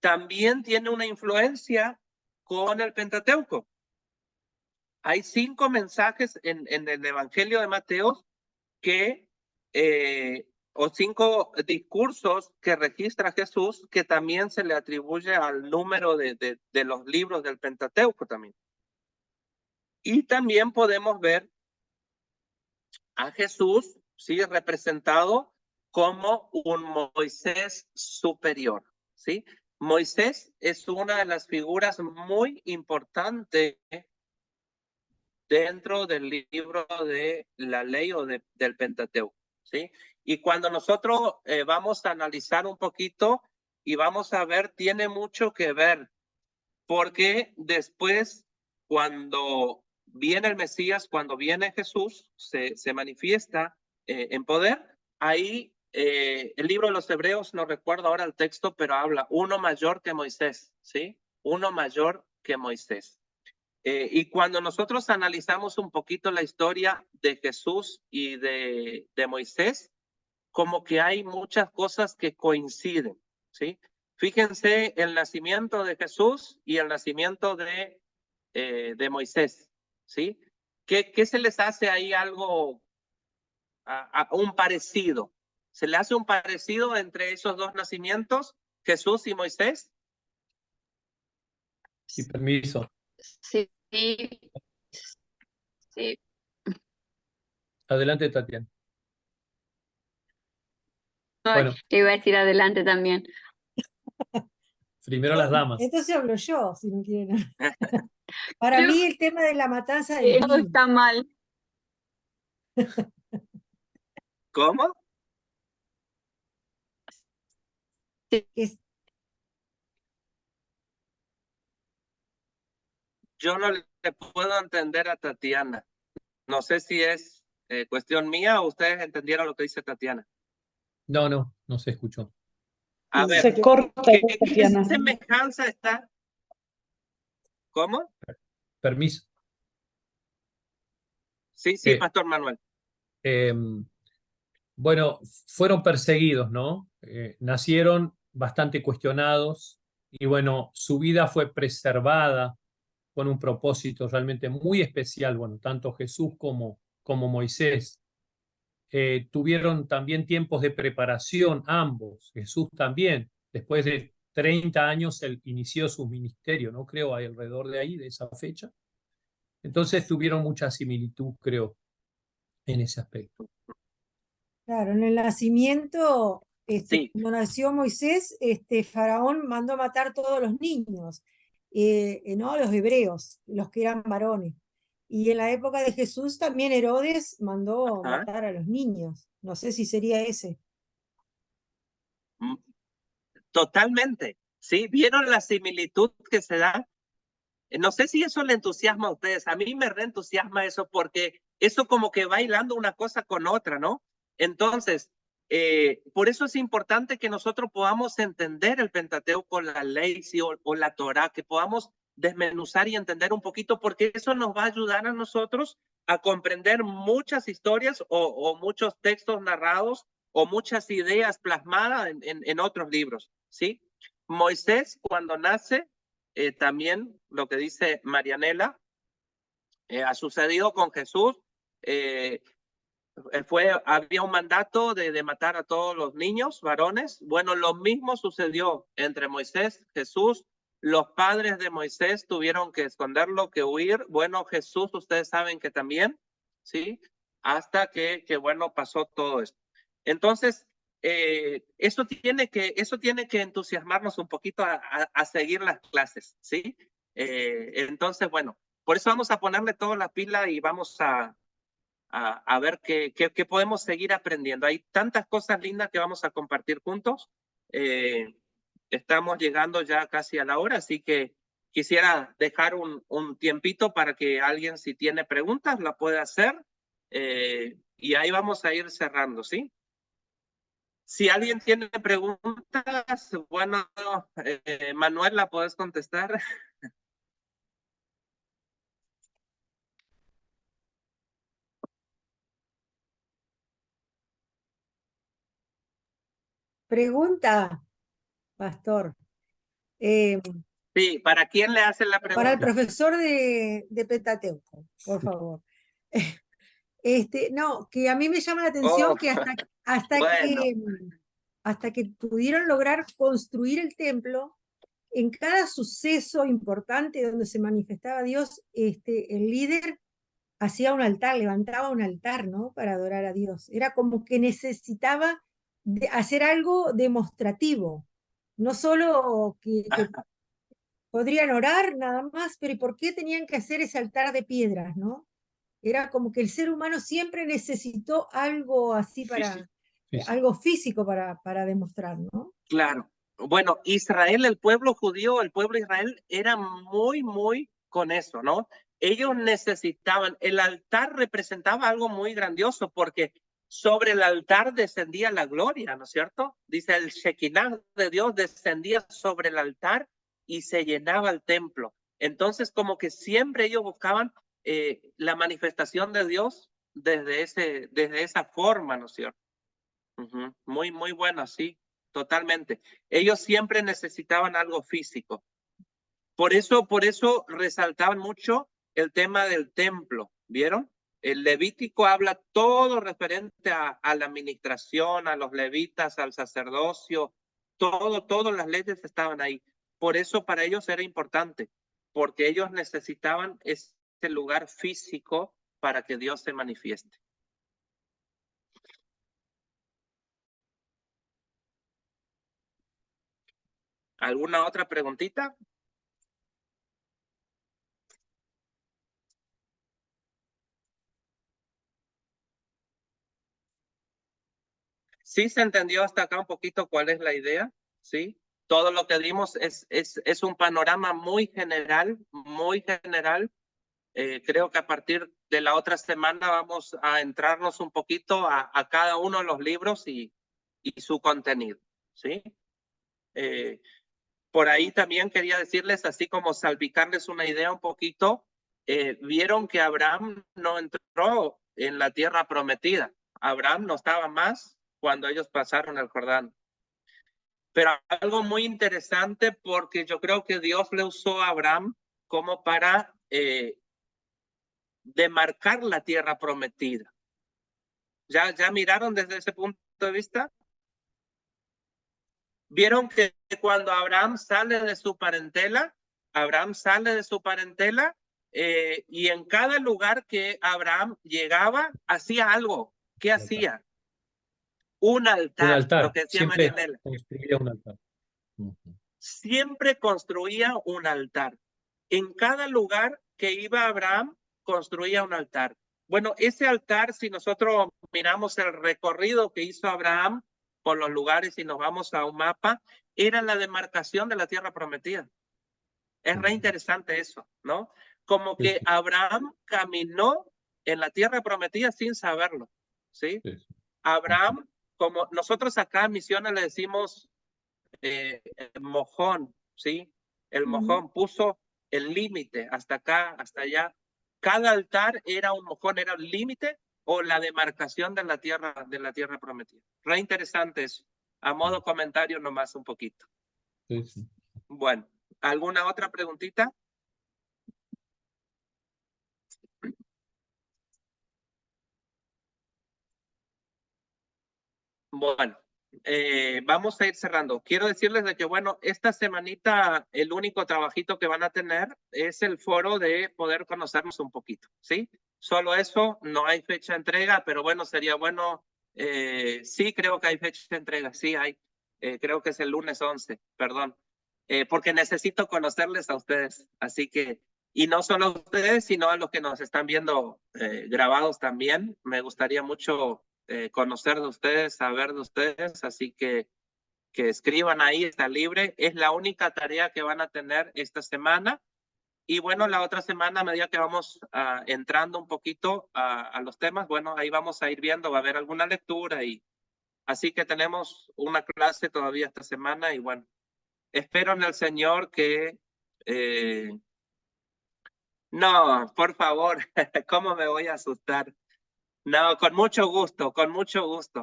También tiene una influencia con el Pentateuco. Hay 5 mensajes en el Evangelio de Mateo que, o 5 discursos que registra Jesús, que también se le atribuye al número de los libros del Pentateuco también. Y también podemos ver a Jesús, ¿sí? Representado como un Moisés superior, ¿sí? Moisés es una de las figuras muy importantes dentro del libro de la ley o del Pentateuco, ¿sí? Y cuando nosotros vamos a analizar un poquito y vamos a ver, tiene mucho que ver, porque después, cuando viene el Mesías, cuando viene Jesús, se manifiesta en poder, ahí el libro de los Hebreos, no recuerdo ahora el texto, pero habla uno mayor que Moisés, ¿sí? Uno mayor que Moisés. Y cuando nosotros analizamos un poquito la historia de Jesús y de Moisés, como que hay muchas cosas que coinciden, ¿sí? Fíjense el nacimiento de Jesús y el nacimiento de Moisés, ¿sí? ¿Qué se les hace ahí algo, un parecido? ¿Se le hace un parecido entre esos dos nacimientos, Jesús y Moisés? Sí, permiso. Sí, sí. Adelante, Tatiana. No, Bueno, iba a decir adelante también. primero las damas. Entonces hablo yo, si no quieren. Para mí el tema de la matanza del Eso niño. está mal. ¿Cómo? Es, Yo no le puedo entender a Tatiana. No sé si es cuestión mía o ustedes entendieron lo que dice Tatiana. No se escuchó. A ver, Se corta, ¿qué Tatiana. semejanza está? ¿Cómo? Permiso. Sí, Pastor Manuel. Bueno, fueron perseguidos, ¿no? Nacieron bastante cuestionados y bueno, su vida fue preservada con un propósito realmente muy especial. Bueno, tanto Jesús como Moisés tuvieron también tiempos de preparación, ambos. Jesús también, después de 30 años, él inició su ministerio, ¿no? Creo, alrededor de ahí, de esa fecha. Entonces tuvieron mucha similitud, creo, en ese aspecto. claro, en el nacimiento, Sí. cuando nació Moisés, Faraón mandó a matar todos los niños, ¿no? Los hebreos, los que eran varones. Y en la época de Jesús también Herodes mandó Ajá. matar a los niños. No sé si sería ese. Totalmente. ¿Sí? ¿Vieron la similitud que se da? No sé si eso le entusiasma a ustedes. A mí me reentusiasma eso porque eso como que va hilando una cosa con otra, ¿no? Entonces, por eso es importante que nosotros podamos entender el Pentateuco, la ley, ¿sí? o la Torá, que podamos desmenuzar y entender un poquito, porque eso nos va a ayudar a nosotros a comprender muchas historias o muchos textos narrados o muchas ideas plasmadas en otros libros, ¿sí? Moisés, cuando nace, también lo que dice Marianela, ha sucedido con Jesús. Había un mandato de matar a todos los niños varones. Bueno, lo mismo sucedió entre Moisés, Jesús. Los padres de Moisés tuvieron que esconderlo, que huir. Bueno, Jesús, ustedes saben que también, ¿sí? Hasta que bueno, pasó todo esto. Entonces, eso tiene que entusiasmarnos un poquito a seguir las clases, ¿sí? Entonces, bueno, por eso vamos a ponerle toda la pila y vamos a ver qué podemos seguir aprendiendo. Hay tantas cosas lindas que vamos a compartir juntos. Estamos llegando ya casi a la hora, así que quisiera dejar un tiempito para que alguien, si tiene preguntas, la pueda hacer. Y ahí vamos a ir cerrando, ¿sí? Si alguien tiene preguntas, bueno, Manuel, ¿la puedes contestar? Pregunta, pastor. Sí, ¿para quién le hacen la pregunta? Para el profesor de Pentateuco, por favor. No, que a mí me llama la atención que hasta que pudieron lograr construir el templo, en cada suceso importante donde se manifestaba Dios, el líder hacía un altar, levantaba un altar, ¿no? Para adorar a Dios. Era como que necesitaba hacer algo demostrativo, no solo que podrían orar nada más, pero ¿y por qué tenían que hacer ese altar de piedras, no? Era como que el ser humano siempre necesitó algo así para, Físico. algo físico para demostrar, ¿no? Claro. Bueno, Israel, el pueblo judío, el pueblo de Israel era muy con eso, ¿no? Ellos necesitaban, el altar representaba algo muy grandioso porque sobre el altar descendía la gloria, ¿no es cierto? Dice, el Shekinah de Dios descendía sobre el altar y se llenaba el templo. Entonces, como que siempre ellos buscaban la manifestación de Dios desde esa forma, ¿no es cierto? Muy bueno, sí, totalmente. Ellos siempre necesitaban algo físico. Por eso resaltaban mucho el tema del templo, ¿vieron? El Levítico habla todo referente a la administración, a los levitas, al sacerdocio, todas las leyes estaban ahí. Por eso para ellos era importante, porque ellos necesitaban ese lugar físico para que Dios se manifieste. ¿Alguna otra preguntita? Sí se entendió hasta acá un poquito cuál es la idea, ¿sí? Todo lo que dimos es un panorama muy general, muy general. Creo que a partir de la otra semana vamos a entrarnos un poquito a cada uno de los libros y su contenido, ¿sí? Por ahí también quería decirles, así como salpicarles una idea un poquito, vieron que Abraham no entró en la tierra prometida. Abraham no estaba más cuando ellos pasaron el Jordán. Pero algo muy interesante porque yo creo que Dios le usó a Abraham como para demarcar la tierra prometida. ¿Ya miraron desde ese punto de vista? Vieron que cuando Abraham sale de su parentela, y en cada lugar que Abraham llegaba, hacía algo. ¿Qué hacía? Un altar, Un altar. lo que decía Siempre Marianela. construía un altar. Siempre construía un altar. En cada lugar que iba Abraham, construía un altar. Bueno, ese altar, si nosotros miramos el recorrido que hizo Abraham por los lugares y nos vamos a un mapa, era la demarcación de la tierra prometida. Es re interesante eso, ¿no? Como que Abraham caminó en la tierra prometida sin saberlo, ¿sí? Abraham, como nosotros acá en Misiones le decimos el mojón, ¿sí? El mojón puso el límite hasta acá, hasta allá. Cada altar era un mojón, era el límite o la demarcación de la tierra prometida. Re interesante eso. A modo comentario nomás un poquito. Sí. Bueno, ¿alguna otra preguntita? Bueno, vamos a ir cerrando. Quiero decirles de que, bueno, esta semanita el único trabajito que van a tener es el foro de poder conocernos un poquito, ¿sí? Solo eso, no hay fecha de entrega, pero bueno, sería bueno, sí, creo que hay fecha de entrega, sí hay, creo que es el lunes 11, perdón, porque necesito conocerles a ustedes, así que, y no solo a ustedes, sino a los que nos están viendo grabados también, me gustaría mucho conocer de ustedes, saber de ustedes, así que escriban ahí, está libre. Es la única tarea que van a tener esta semana. Y bueno, la otra semana, a medida que vamos entrando un poquito a los temas, bueno, ahí vamos a ir viendo, va a haber alguna lectura. Y así que tenemos una clase todavía esta semana y bueno, espero en el Señor que... no, por favor, ¿cómo me voy a asustar? No, con mucho gusto,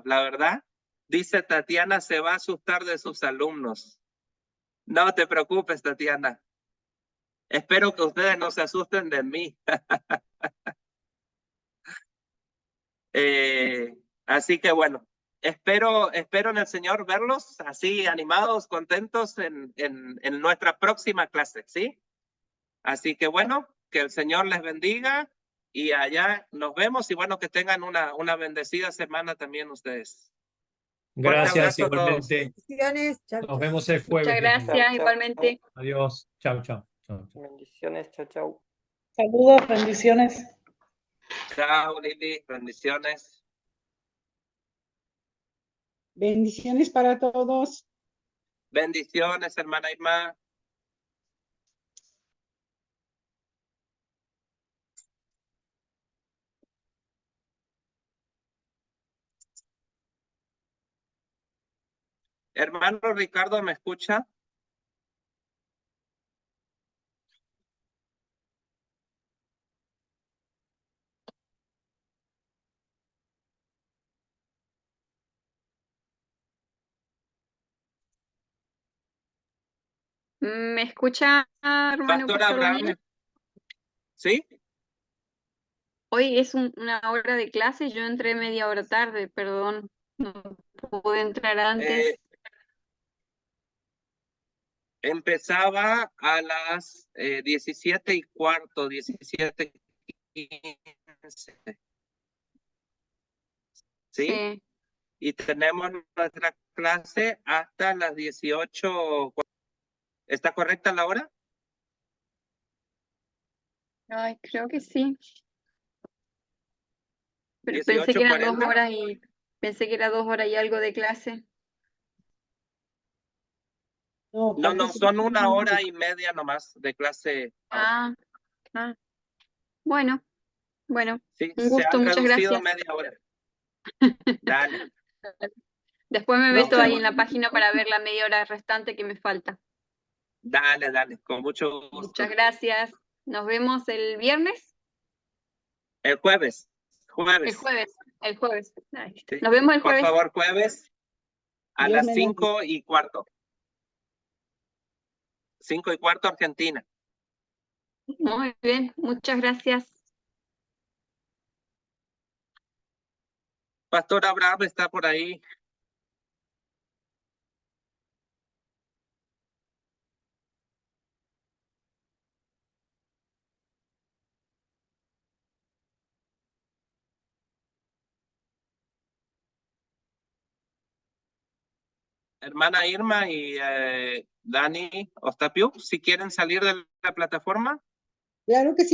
la verdad. Dice Tatiana, se va a asustar de sus alumnos. No te preocupes, Tatiana. Espero que ustedes no se asusten de mí. Así que bueno, espero en el Señor verlos así animados, contentos en nuestra próxima clase, ¿sí? Así que bueno, que el Señor les bendiga. y allá nos vemos y bueno, que tengan una bendecida semana también ustedes. Fuerte Gracias, abrazo a todos. igualmente. Bendiciones. Chau, Nos chau. vemos el Muchas jueves. gracias, Chao. igualmente. Adiós. Chao, chao. Chao, chao. Bendiciones, chao, chao. Saludos, bendiciones. Chao, Lili, bendiciones. Bendiciones para todos. Bendiciones, hermana Irma. Hermano Ricardo, ¿me escucha? ¿Me escucha, hermano Pastor Pastor Abraham, Daniel? ¿sí? Hoy es una hora de clase, yo entré media hora tarde, perdón, no pude entrar antes. Empezaba a las 17:15, 17:15. ¿Sí? Sí. Y tenemos nuestra clase hasta las 18. ¿Está correcta la hora? Ay, creo que sí. Pero pensé que eran 2 18:40. horas y pensé que era 2 horas y algo de clase. No, No, son 1 hora y media nomás de clase. Ah, bueno, Sí, un se gusto, han muchas reducido gracias. media hora. Dale. Después me Nos meto ahí vemos. en la página para ver la media hora restante que me falta. Dale, con mucho gusto. Muchas gracias. Nos vemos el viernes. El jueves. El jueves. Ahí está. Sí. Nos vemos el Por jueves. favor, jueves a Dios las mediante. 5:15. 5:15 Argentina. Muy bien, muchas gracias. Pastor Abraham está por ahí. Hermana Irma y Dani Ostapiuk, si quieren salir de la plataforma. Claro que sí.